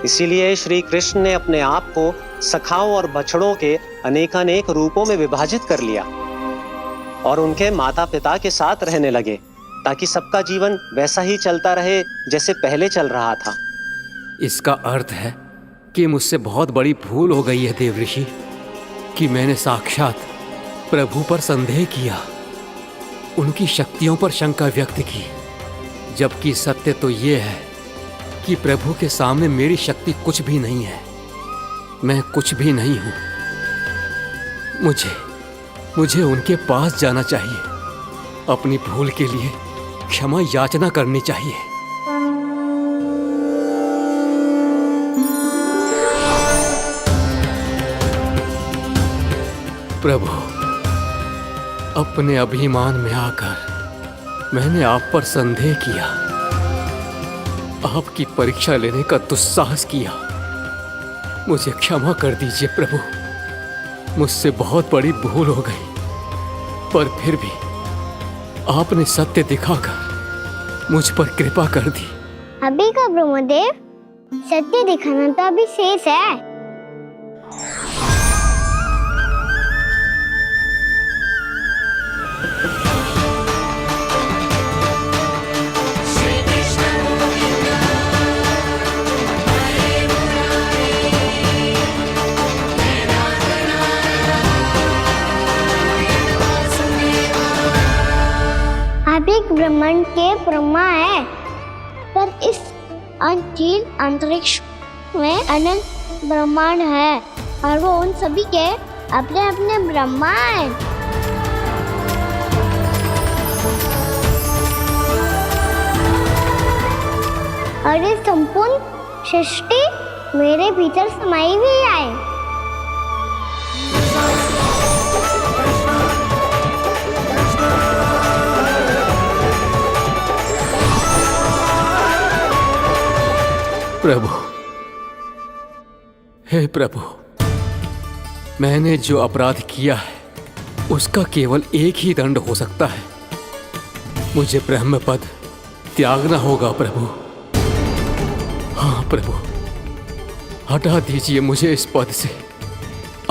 इसीलिए श्री कृष्ण ने अपने आप को सखाओं और बछड़ों के अनेकानेक रूपों में विभाजित कर लिया और उनके माता पिता के साथ रहने लगे, ताकि सबका जीवन वैसा ही चलता रहे जैसे पहले चल रहा था। इसका अर्थ है कि मुझसे बहुत बड़ी भूल हो गई है देव ऋषि, कि मैंने साक्षात प्रभु पर संदेह किया, उनकी शक्तियों पर शंका व्यक्त की, जबकि सत्य तो ये है कि प्रभु के सामने मेरी शक्ति कुछ भी नहीं है। मैं कुछ भी नहीं हूं। मुझे उनके पास जाना चाहिए, अपनी भूल के लिए क्षमा याचना करनी चाहिए। प्रभु, अपने अभिमान में आकर मैंने आप पर संदेह किया, आपकी परीक्षा लेने का दुस्साहस किया। मुझे क्षमा कर दीजिए प्रभु, मुझसे बहुत बड़ी भूल हो गई, पर फिर भी आपने सत्य दिखाकर मुझ पर कृपा कर दी। अभी का ब्रह्मदेव, सत्य दिखाना तो अभी शेष है। आप एक ब्रह्मांड के ब्रह्मा है, पर इस अनंत अंतरिक्ष में अनंत ब्रह्मांड है, और वो उन सभी के अपने अपने ब्रह्मा है। और ये संपूर्ण सृष्टि मेरे भीतर समाई हुई है। प्रभु, हे प्रभु, मैंने जो अपराध किया है उसका केवल एक ही दंड हो सकता है। मुझे ब्रह्म पद त्यागना होगा प्रभु। हाँ प्रभु, हटा दीजिए मुझे इस पद से।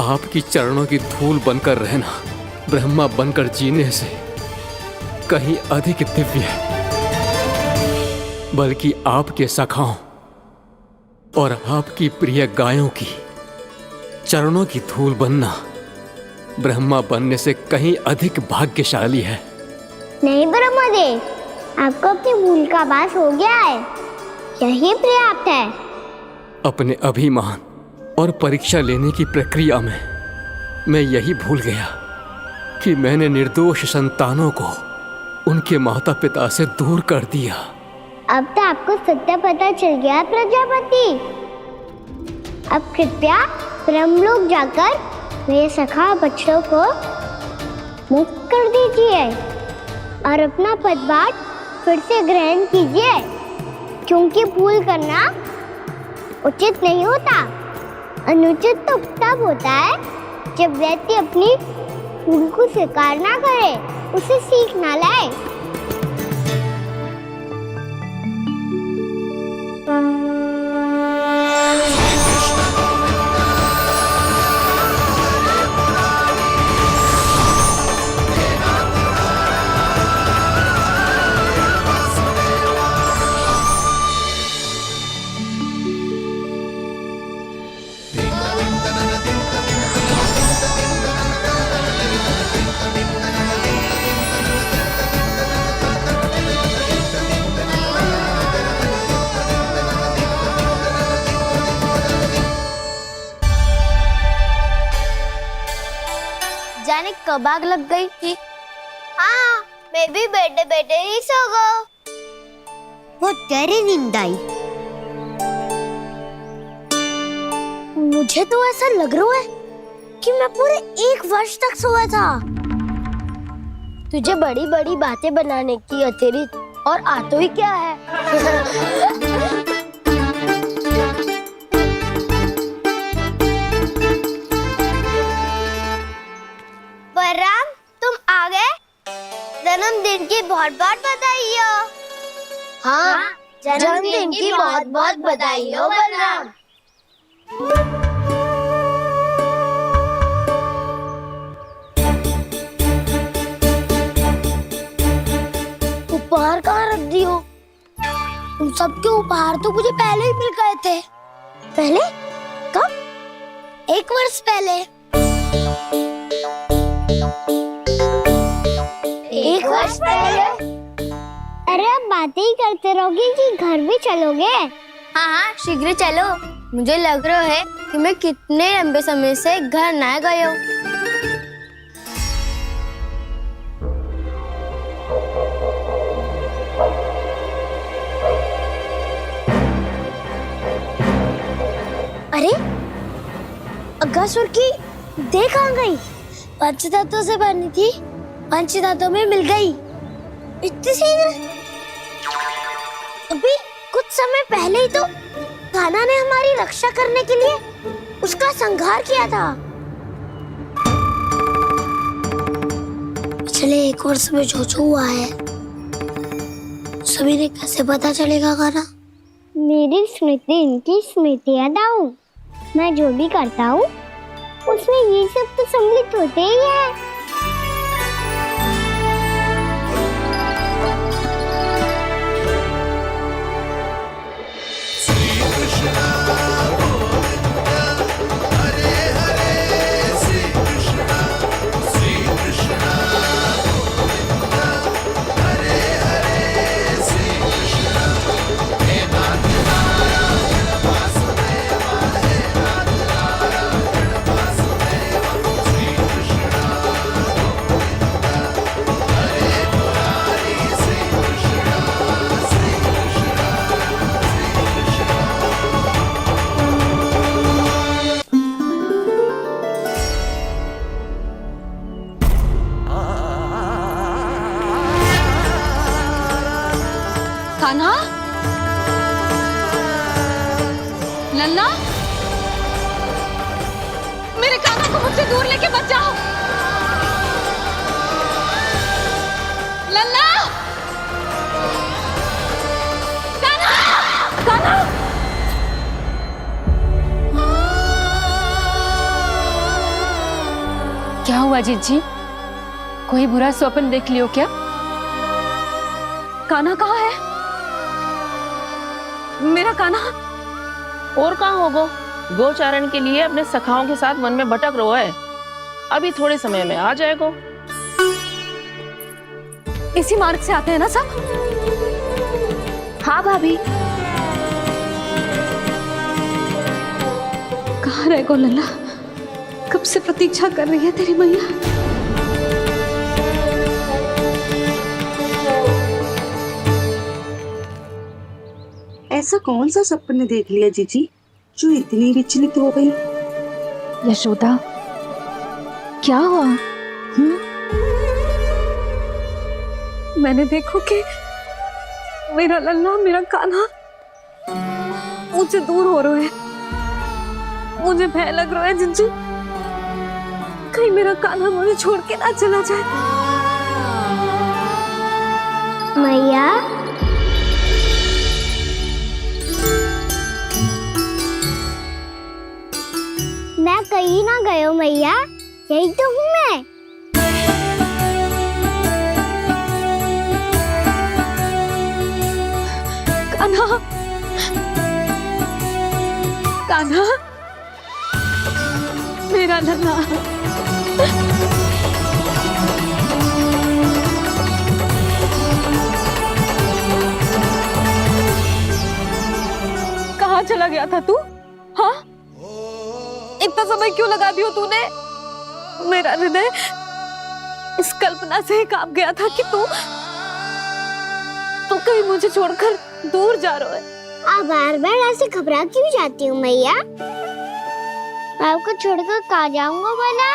आपकी चरणों की धूल बनकर रहना ब्रह्मा बनकर जीने से कहीं अधिक दिव्य है। बल्कि आपके सखाओं और आपकी प्रिय गायों की चरणों की धूल बनना ब्रह्मा बनने से कहीं अधिक भाग्यशाली है। नहीं ब्रह्मदेव, आपको अपनी भूल का आभास हो गया है, यही पर्याप्त है। अपने अभिमान और परीक्षा लेने की प्रक्रिया में मैं यही भूल गया कि मैंने निर्दोष संतानों को उनके माता पिता से दूर कर दिया। अब तो आपको सत्य पता चल गया प्रजापति। अब कृपया ब्रह्मलोक जाकर मेरे सखा बच्चों को मुक्त कर दीजिए और अपना पदभार फिर से ग्रहण कीजिए, क्योंकि भूल करना उचित नहीं होता। अनुचित तो तब होता है जब व्यक्ति अपनी भूल को स्वीकार ना करे, उसे सीख ना लाए। जाने कब आग लग गई थी। हाँ, मैं भी बैठे बैठे ही सो गया। वो तेरी नींद आई। मुझे तो ऐसा लग रहा है कि मैं पूरे 1 वर्ष तक सोया था। तुझे बड़ी बड़ी बातें बनाने की अतिरिक्त और आता ही क्या है। बलराम, तुम आ गए? जन्मदिन की बहुत बहुत बधाई हो। हाँ, जन्मदिन की बहुत बहुत बधाई हो बलराम। उपहार कहाँ रख दी हो? तुम सबके उपहार तो मुझे पहले ही मिल गए थे। पहले? कब? 1 वर्ष पहले। 1 वर्ष पहले? अरे अब बातें ही करते रहोगे कि घर भी चलोगे? हाँ हाँ, शीघ्र चलो। मुझे लग रहा है कि मैं कितने लंबे समय से घर ना गए हूँ। अरे, अगासुर की देह कहाँ गई? पंचतत्वों से बनी थी, पंचतत्वों में मिल गई। इतनी शीघ्र? अभी कुछ समय पहले ही तो कान्हा ने हमारी रक्षा करने के लिए उसका संहार किया था। पिछले 1 वर्ष में जो जो हुआ है सभी ने कैसे पता चलेगा कान्हा? मेरी स्मृति इनकी स्मृति अदाऊं। मैं जो भी करता हूँ उसमें ये सब तो सम्मिलित होते ही है। कान्हा, लल्ला, मेरे कान्हा को मुझसे दूर लेके मत जाओ। लल्ला, कान्हा, कान्हा। क्या हुआ जीजी? कोई बुरा स्वप्न देख लियो क्या? कान्हा कहाँ है? मेरा कान्हा? और कहाँ होगो? गोचारण के लिए अपने सखाओं के साथ वन में भटक रहा है। अभी थोड़े समय में आ जाएगा। इसी मार्ग से आते हैं ना सब? हाँ भाभी। कहाँ रह गो लल्ला? कब से प्रतीक्षा कर रही है तेरी मैया। ऐसा कौन सा सपने देख लिया जीजी जो इतनी विचलित हो गई? यशोदा, क्या हुआ? मैंने देखो कि मेरा लल्ला, मेरा कान्हा मुझसे दूर हो रहे हैं। मुझे भय लग रहा है जिंजू, कहीं मेरा कान्हा मुझे छोड़ के ना चला जाए। मैया, मैं कहीं ना गयो मैया, यही तो हूँ मैं। कान्हा, कान्हा, मेरा लल्ला। कहाँ चला गया था तू? हाँ, इतना समय क्यों लगा दियो तूने? मेरा हृदय इस कल्पना से ही कांप गया था कि तू कहीं मुझे छोड़कर दूर जा रहा है। आप बार बार ऐसे घबरा क्यों जाती हूँ मैया? आपको छोड़कर कहाँ जाऊंगा भला?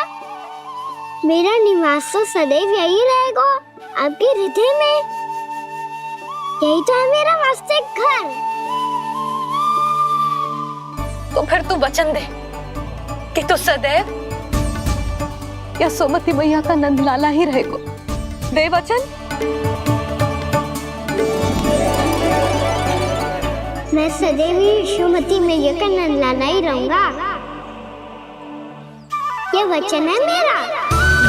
मेरा निवास तो सदैव यही रहेगा, आपके हृदय में। यही तो है मेरा वास्तविक घर। तो फिर तू वचन दे कि तू सदैव या सोमती मैया का नंदलाला ही रहेगा। दे वचन। मैं सदैव ही सुमति मैया का नंदलाला ही रहूंगा। ये वचन है मेरा।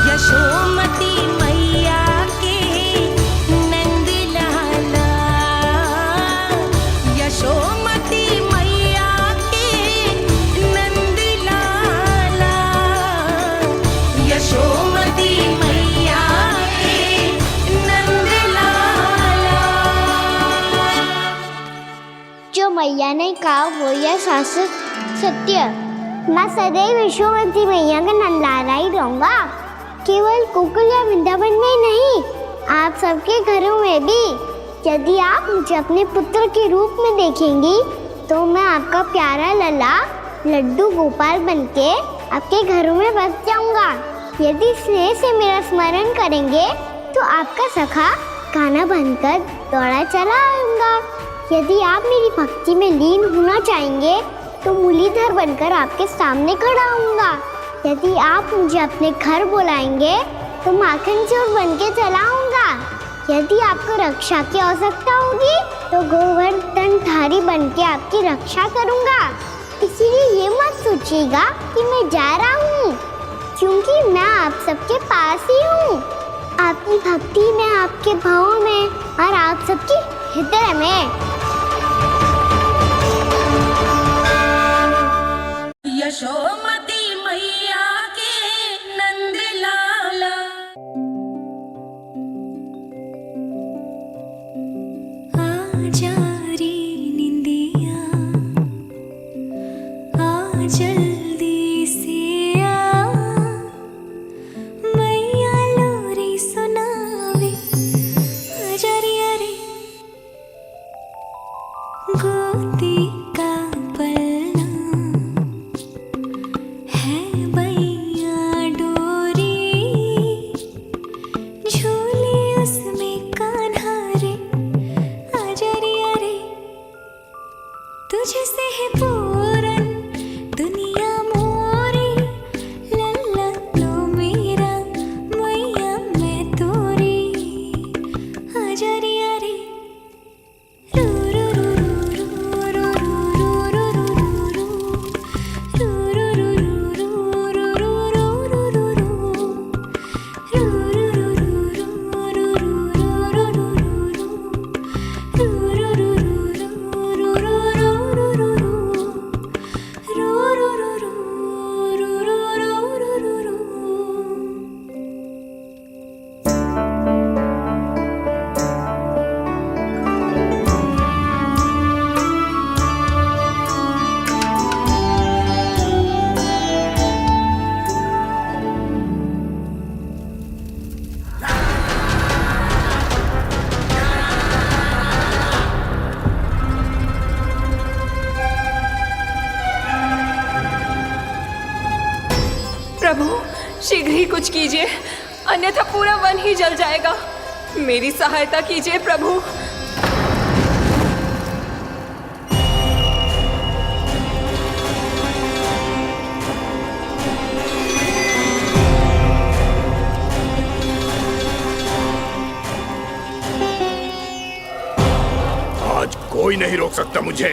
यशोमती मैया के नंद लाला, यशोमती मैया के नंद लाला, यशोमती मैया के नंद लाला। जो मैया ने कहा वो यह शाश्वत सत्य। मैं सदैव यशोमती मैया का नंदलाला ही रहूंगा। केवल गोकुल या वृंदावन में नहीं, आप सबके घरों में भी। यदि आप मुझे अपने पुत्र के रूप में देखेंगी तो मैं आपका प्यारा लल्ला लड्डू गोपाल बनके आपके घरों में बस जाऊंगा। यदि स्नेह से मेरा स्मरण करेंगे तो आपका सखा कान्हा बनकर दौड़ा चला आऊंगा। यदि आप मेरी भक्ति में लीन होना चाहेंगे तो मुरलीधर बनकर आपके सामने खड़ा होऊंगा। यदि आप मुझे अपने घर बुलाएंगे तो माखन चोर बनके चला आऊंगा। यदि आपको रक्षा की आवश्यकता होगी तो गोवर्धनधारी बनके आपकी रक्षा करूंगा। इसीलिए ये मत सोचिएगा कि मैं जा रहा हूँ, क्योंकि मैं आप सबके पास ही हूँ। आपकी भक्ति में, आपके भावों में और आप सबके हृदय में। यशोमती मैया के नंद लाला। आजा रे निंदिया, आ जल्दी से आ, मैया लोरी सुनावे। आजा रे अरे गोदी का पलना, ही कुछ कीजिए, अन्यथा पूरा वन ही जल जाएगा। मेरी सहायता कीजिए प्रभु। आज कोई नहीं रोक सकता मुझे।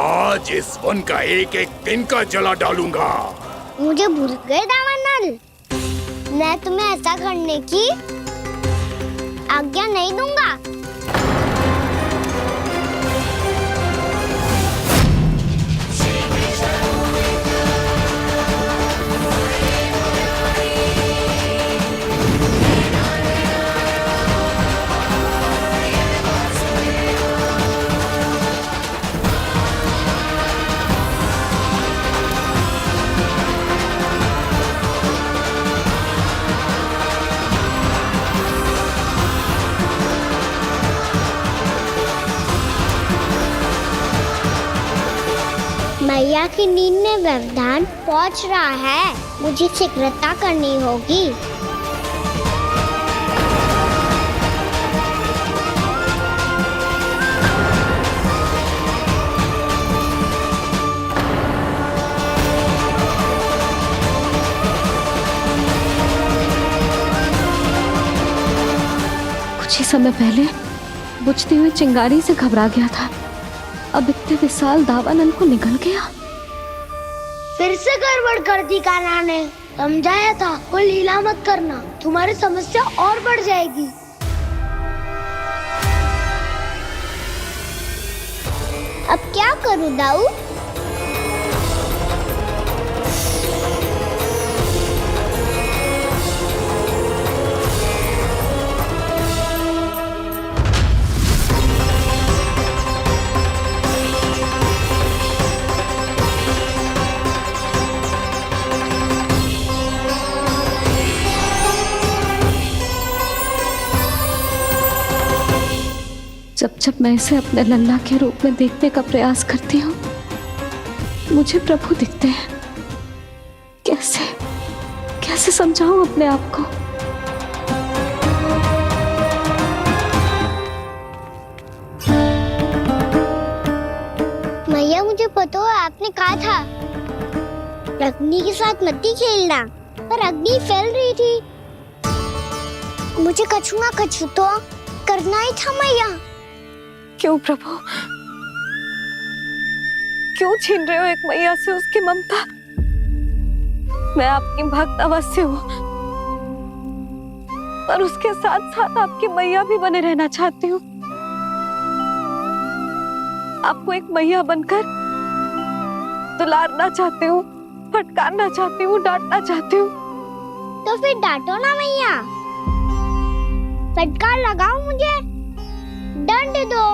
आज इस वन का एक एक दिन का जला डालूंगा। मुझे भूल गए दावानल, मैं तुम्हें ऐसा करने की आज्ञा नहीं दूंगा। मैया की नींद में व्यवधान पहुंच रहा है, मुझे शीघ्रता करनी होगी। कुछ ही समय पहले बुझती हुई चिंगारी से घबरा गया था, अब इतने विशाल दावानल को निगल गया। फिर से गड़बड़ कर दी कान्हा ने। समझाया था कोई लीला मत करना, तुम्हारी समस्या और बढ़ जाएगी। अब क्या करूं दाऊ? जब जब मैं इसे अपने लल्ला के रूप में देखने का प्रयास करती हूँ, मुझे प्रभु दिखते हैं। कैसे कैसे समझाऊं अपने आप को? मैया मुझे पता है आपने कहा था अग्नि के साथ मत ही खेलना, पर अग्नि फैल रही थी। मुझे कछु ना कछु तो करना ही था मैया। क्यों प्रभु, क्यों छीन रहे हो एक मैया से उसकी ममता? मैं आपकी भक्त अवश्य हूँ, पर उसके साथ साथ आपकी मैया भी बने रहना चाहती हूँ। आपको एक मैया बनकर दुलारना चाहती हूँ, फटकारना चाहती हूँ, डांटना चाहती हूँ। तो फिर डांटो ना मैया, फटकार लगाओ, मुझे दंड दो।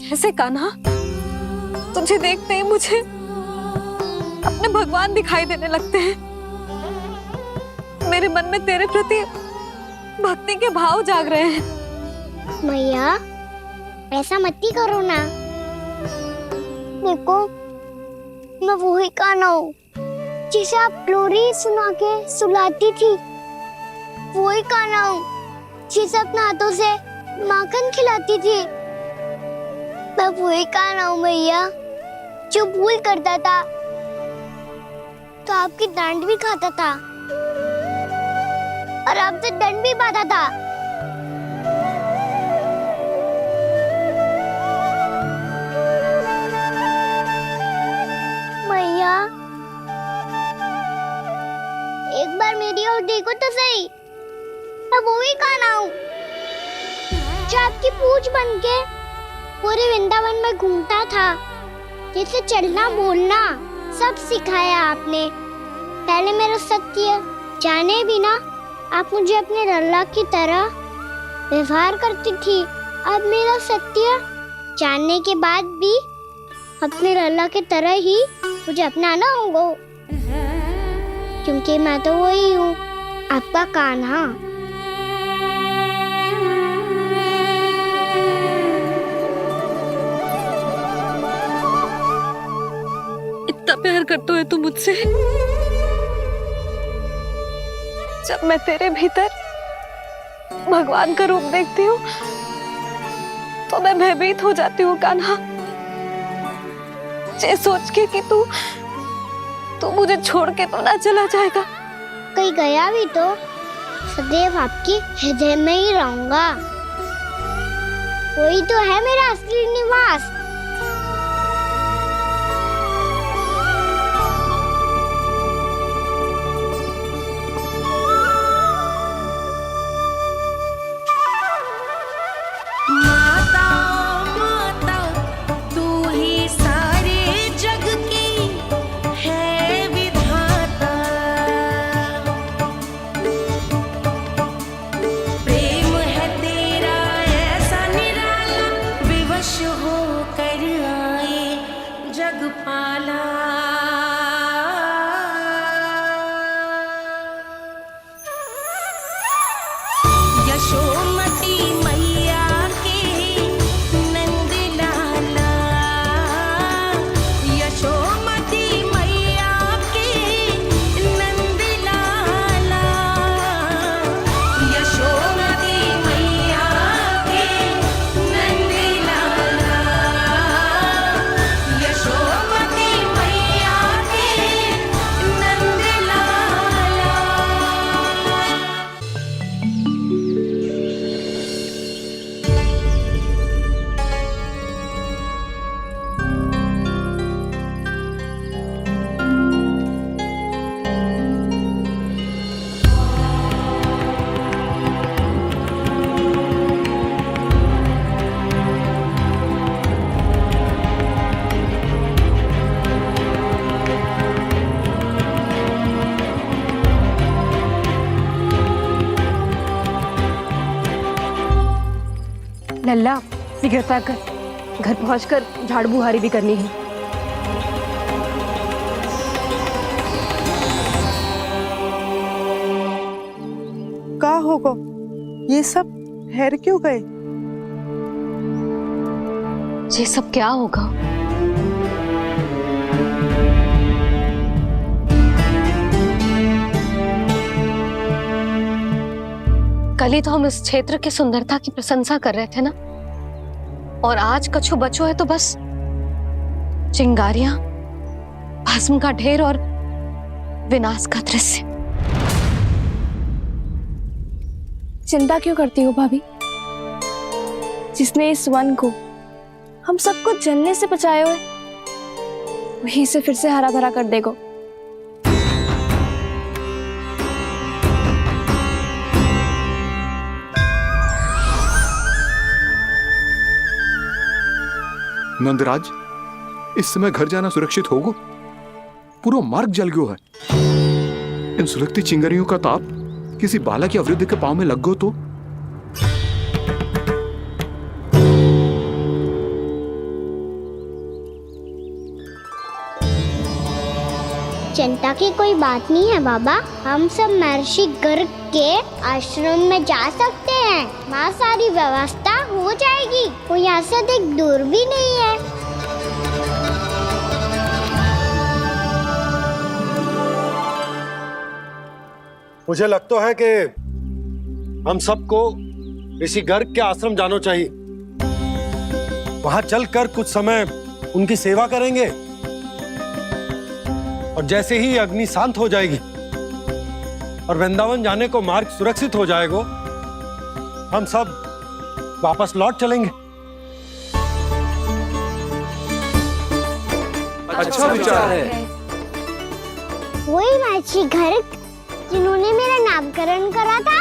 कैसे कान्हा? तुझे देखते ही मुझे अपने भगवान दिखाई देने लगते हैं। मेरे मन में तेरे प्रति भक्ति के भाव जाग रहे हैं। मैया ऐसा मत ही करो ना। देखो मैं वही कान्हा हूँ जिसे आप लोरी सुना के सुलाती थी। वही कान्हा हूँ जिसे अपने हाथों से माखन खिलाती थी। मैं वही कान्हा हूँ मैया जो भूल करता था तो आपकी डांट भी खाता था और आपसे दंड भी पाता था। मैया एक बार मेरी ओर देखो तो सही, मैं वही कान्हा हूँ जो आपकी पूछ बनके पूरे वृंदावन में घूमता था। जैसे चलना बोलना सब सिखाया आपने। पहले मेरा सत्य जाने बिना आप मुझे अपने लल्ला की तरह व्यवहार करती थी। अब मेरा सत्य जानने के बाद भी अपने लल्ला की तरह ही मुझे अपनाना होगा, क्योंकि मैं तो वही हूँ, आपका कान्हा। इतना प्यार करते हो तुम मुझसे, जब मैं तेरे भीतर भगवान का रूप देखती हूँ तो मैं भयभीत हो जाती हूँ कान्हा, ये सोच के कि तू मुझे छोड़ के तो ना चला जाएगा। कहीं गया भी तो सदैव आपके हृदय में ही रहूंगा। वही तो है मेरा असली निवास। लल्ला सिगरेट पैक कर, घर पहुंचकर झाड़ू बुहारी भी करनी है। का होगा ये सब ठहर क्यों गए? ये सब क्या होगा? कल ही तो हम इस क्षेत्र की सुंदरता की प्रशंसा कर रहे थे ना, और आज कछु बचो है तो बस चिंगारियां, भस्म का ढेर और विनाश का दृश्य। चिंता क्यों करती हो भाभी? जिसने इस वन को, हम सबको जलने से बचाए हुए, वही से फिर से हरा भरा कर देगा। नंदराज, इस समय घर जाना सुरक्षित होगा? पूरा मार्ग जल गयो है। इन सुलगती चिंगारियों का ताप किसी बालक या वृद्ध के पांव में लग गो तो? चिंता की कोई बात नहीं है बाबा, हम सब महर्षि गर्ग के आश्रम में जा सकते हैं। वहाँ सारी व्यवस्था हो जाएगी, वो यहाँ से अधिक दूर भी नहीं है। मुझे लगता है कि हम सबको ऋषि गर्ग के आश्रम जाना चाहिए। वहां चलकर कुछ समय उनकी सेवा करेंगे, और जैसे ही अग्नि शांत हो जाएगी और वृंदावन जाने को मार्ग सुरक्षित हो जाएगा, हम सब वापस लौट चलेंगे। अच्छा विचार है। वही महर्षि गर्ग जिन्होंने मेरा नामकरण करा था।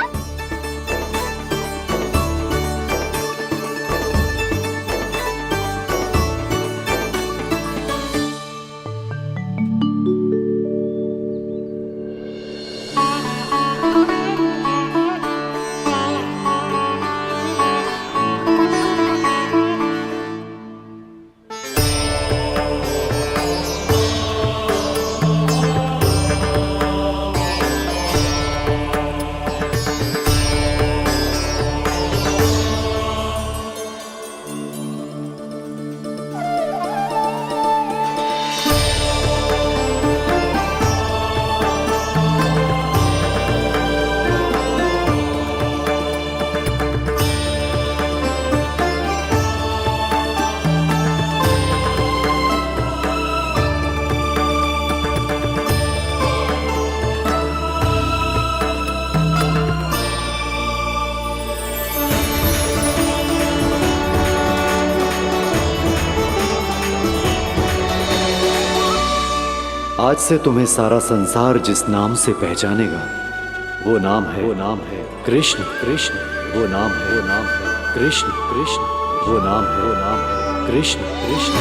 आज से तुम्हें सारा संसार जिस नाम से पहचानेगा वो नाम है कृष्ण। कृष्ण वो नाम है कृष्ण। कृष्ण वो नाम है कृष्ण। कृष्ण।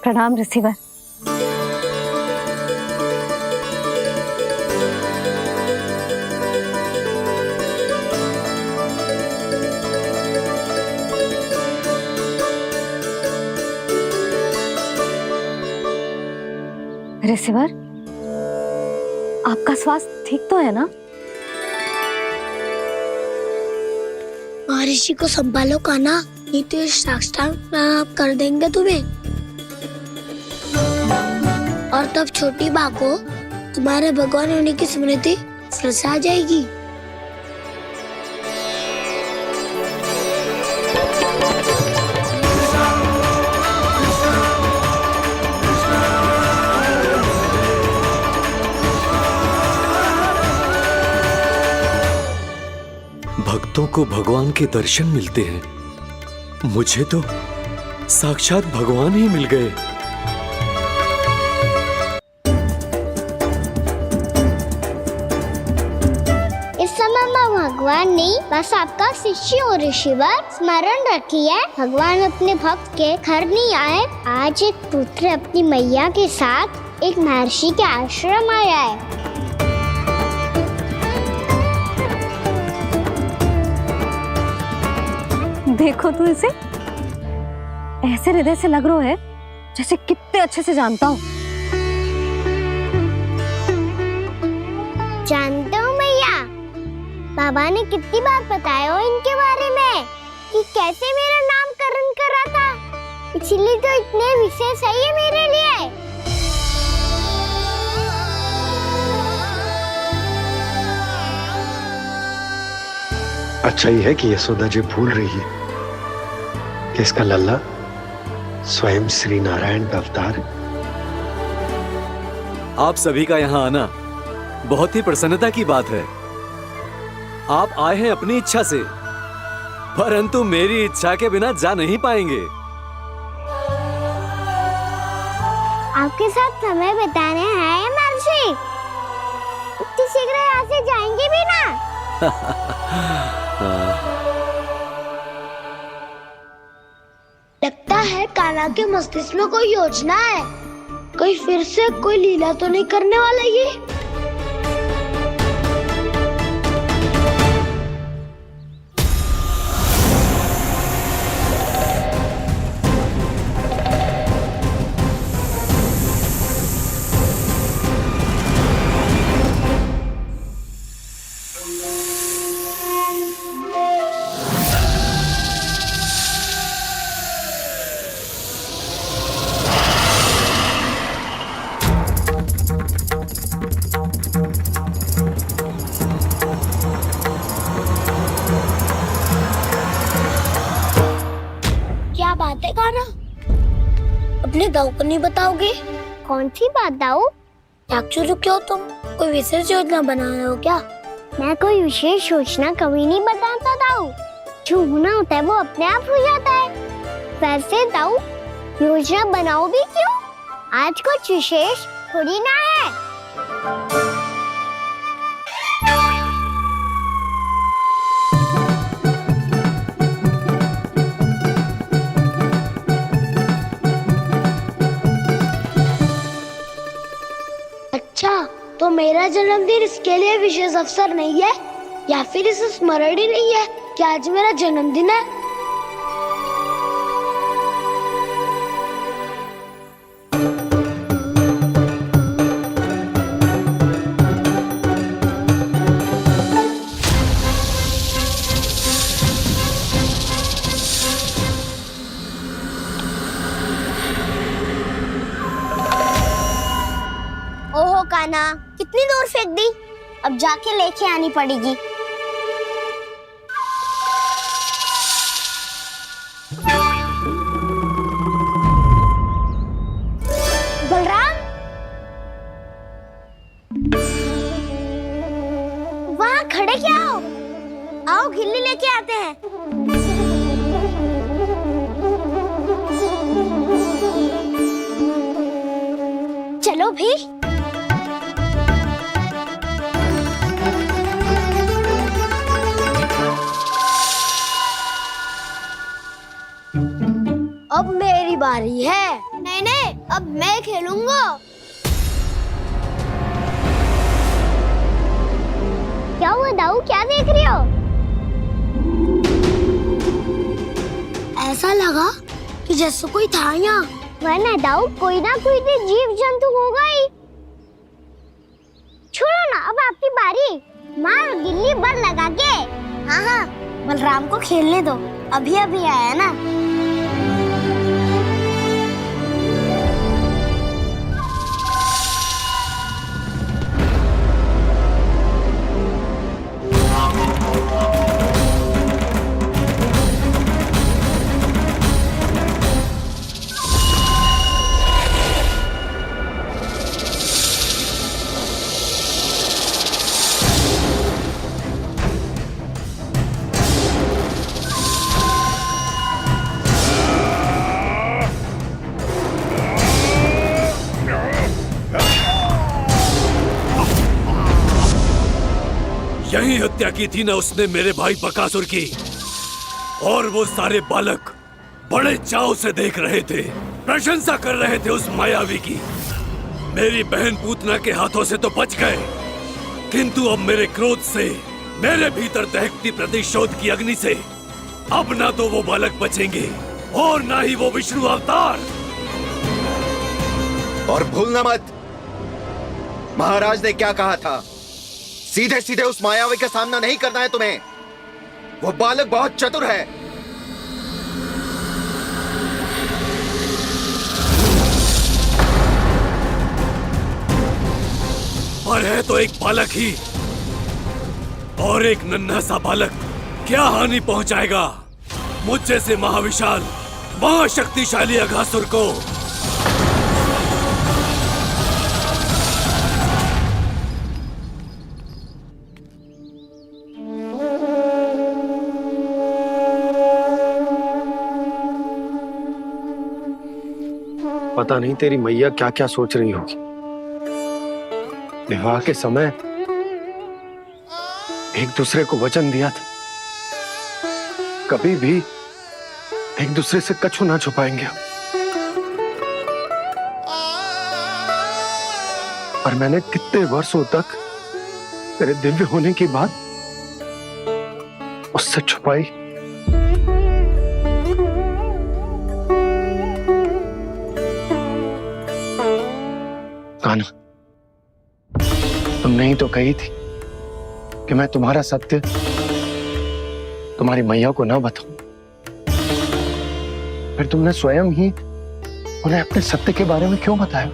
प्रणाम रिसीवर। रिसीवर, आपका स्वास्थ्य ठीक तो है ना? महर्षि को संभालो कान्हा, नहीं तो ये साष्टांग कर देंगे तुम्हें। और तब छोटी बा को तुम्हारे भगवान होने की स्मृति फिर से आ जाएगी। भक्तों को भगवान के दर्शन मिलते हैं, मुझे तो साक्षात भगवान ही मिल गए। इस समय मैं भगवान नहीं, बस आपका शिष्य हूँ ऋषिवर। स्मरण रखिए, भगवान अपने भक्त के घर नहीं आए। आज एक पुत्र अपनी मैया के साथ एक महर्षि के आश्रम आया है। देखो तो इसे, ऐसे हृदय से लग रहा है जैसे कितने अच्छे से जानता हूँ। जानते हो मैया, बाबा ने कितनी बार बताया हो इनके बारे में कि कैसे मेरा नामकरण करा था, इसीलिए तो इतने विशेष है ये मेरे लिए। अच्छा ही है कि यशोदा जी भूल रही है कि इसका लल्ला स्वयं श्री नारायण का अवतार। आप सभी का यहाँ आना बहुत ही प्रसन्नता की बात है। आप आए हैं अपनी इच्छा से, परंतु मेरी इच्छा के बिना जा नहीं पाएंगे। आपके साथ समय बिताने हैं महर्षि, इतनी शीघ्र यहाँ से जाएंगे भी ना? लगता है कान्हा के मस्तिष्क में कोई योजना है। कोई फिर से कोई लीला तो नहीं करने वाला ये? क्या बात है कान्हा, अपने दाऊ को नहीं बताओगे? कौन सी बात दाऊ? याक्षु क्यों, तुम कोई विशेष योजना बना रहे हो क्या? मैं कोई विशेष योजना कभी नहीं बताता दाऊ, जो होना होता है वो अपने आप हो जाता है। वैसे दाऊ, योजना बनाओ भी क्यों? आज कुछ विशेष थोड़ी ना है। अच्छा, तो मेरा जन्मदिन इसके लिए विशेष अवसर नहीं है, या फिर इसे स्मरण ही नहीं है कि आज मेरा जन्मदिन है? ओहो कान्हा, कितनी दूर फेंक दी, अब जाके लेके आनी पड़ेगी। बलराम, वहाँ खड़े क्या हो? आओ घिल्ली लेके आते हैं। मेरी बारी है। नहीं नहीं, अब मैं खेलूंगा। क्या हुआ दाऊ, क्या देख रही हो? ऐसा लगा कि जैसे कोई था यहाँ। वरना दाऊ कोई ना कोई तो जीव जंतु होगा ही। छोड़ो ना, अब आपकी बारी। मार गिल्ली बर लगा के। हाँ हाँ, बलराम को खेलने दो, अभी अभी आया ना। यही हत्या की थी ना उसने मेरे भाई बकासुर की, और वो सारे बालक बड़े चाव से देख रहे थे, प्रशंसा कर रहे थे उस मायावी की। मेरी बहन पूतना के हाथों से तो बच गए, किंतु अब मेरे क्रोध से, मेरे भीतर दहकती प्रतिशोध की अग्नि से अब ना तो वो बालक बचेंगे और ना ही वो विष्णु अवतार। और भूलना मत, महाराज ने क्या कहा था, सीधे सीधे उस मायावी का सामना नहीं करना है तुम्हें। वो बालक बहुत चतुर है। पर है तो एक बालक ही, और एक नन्हा सा बालक क्या हानि पहुंचाएगा मुझ जैसे महाविशाल महाशक्तिशाली अघासुर को। पता नहीं तेरी मैया क्या क्या सोच रही होगी। विवाह के समय एक दूसरे को वचन दिया था, कभी भी एक दूसरे से कछु ना छुपाएंगे। पर मैंने कितने वर्षों तक तेरे दिव्य होने की बात उससे छुपाई। कान्हा, तुमने ही तो कही थी कि मैं तुम्हारा सत्य तुम्हारी मैया को ना बताऊं। फिर तुमने स्वयं ही उन्हें अपने सत्य के बारे में क्यों बताया?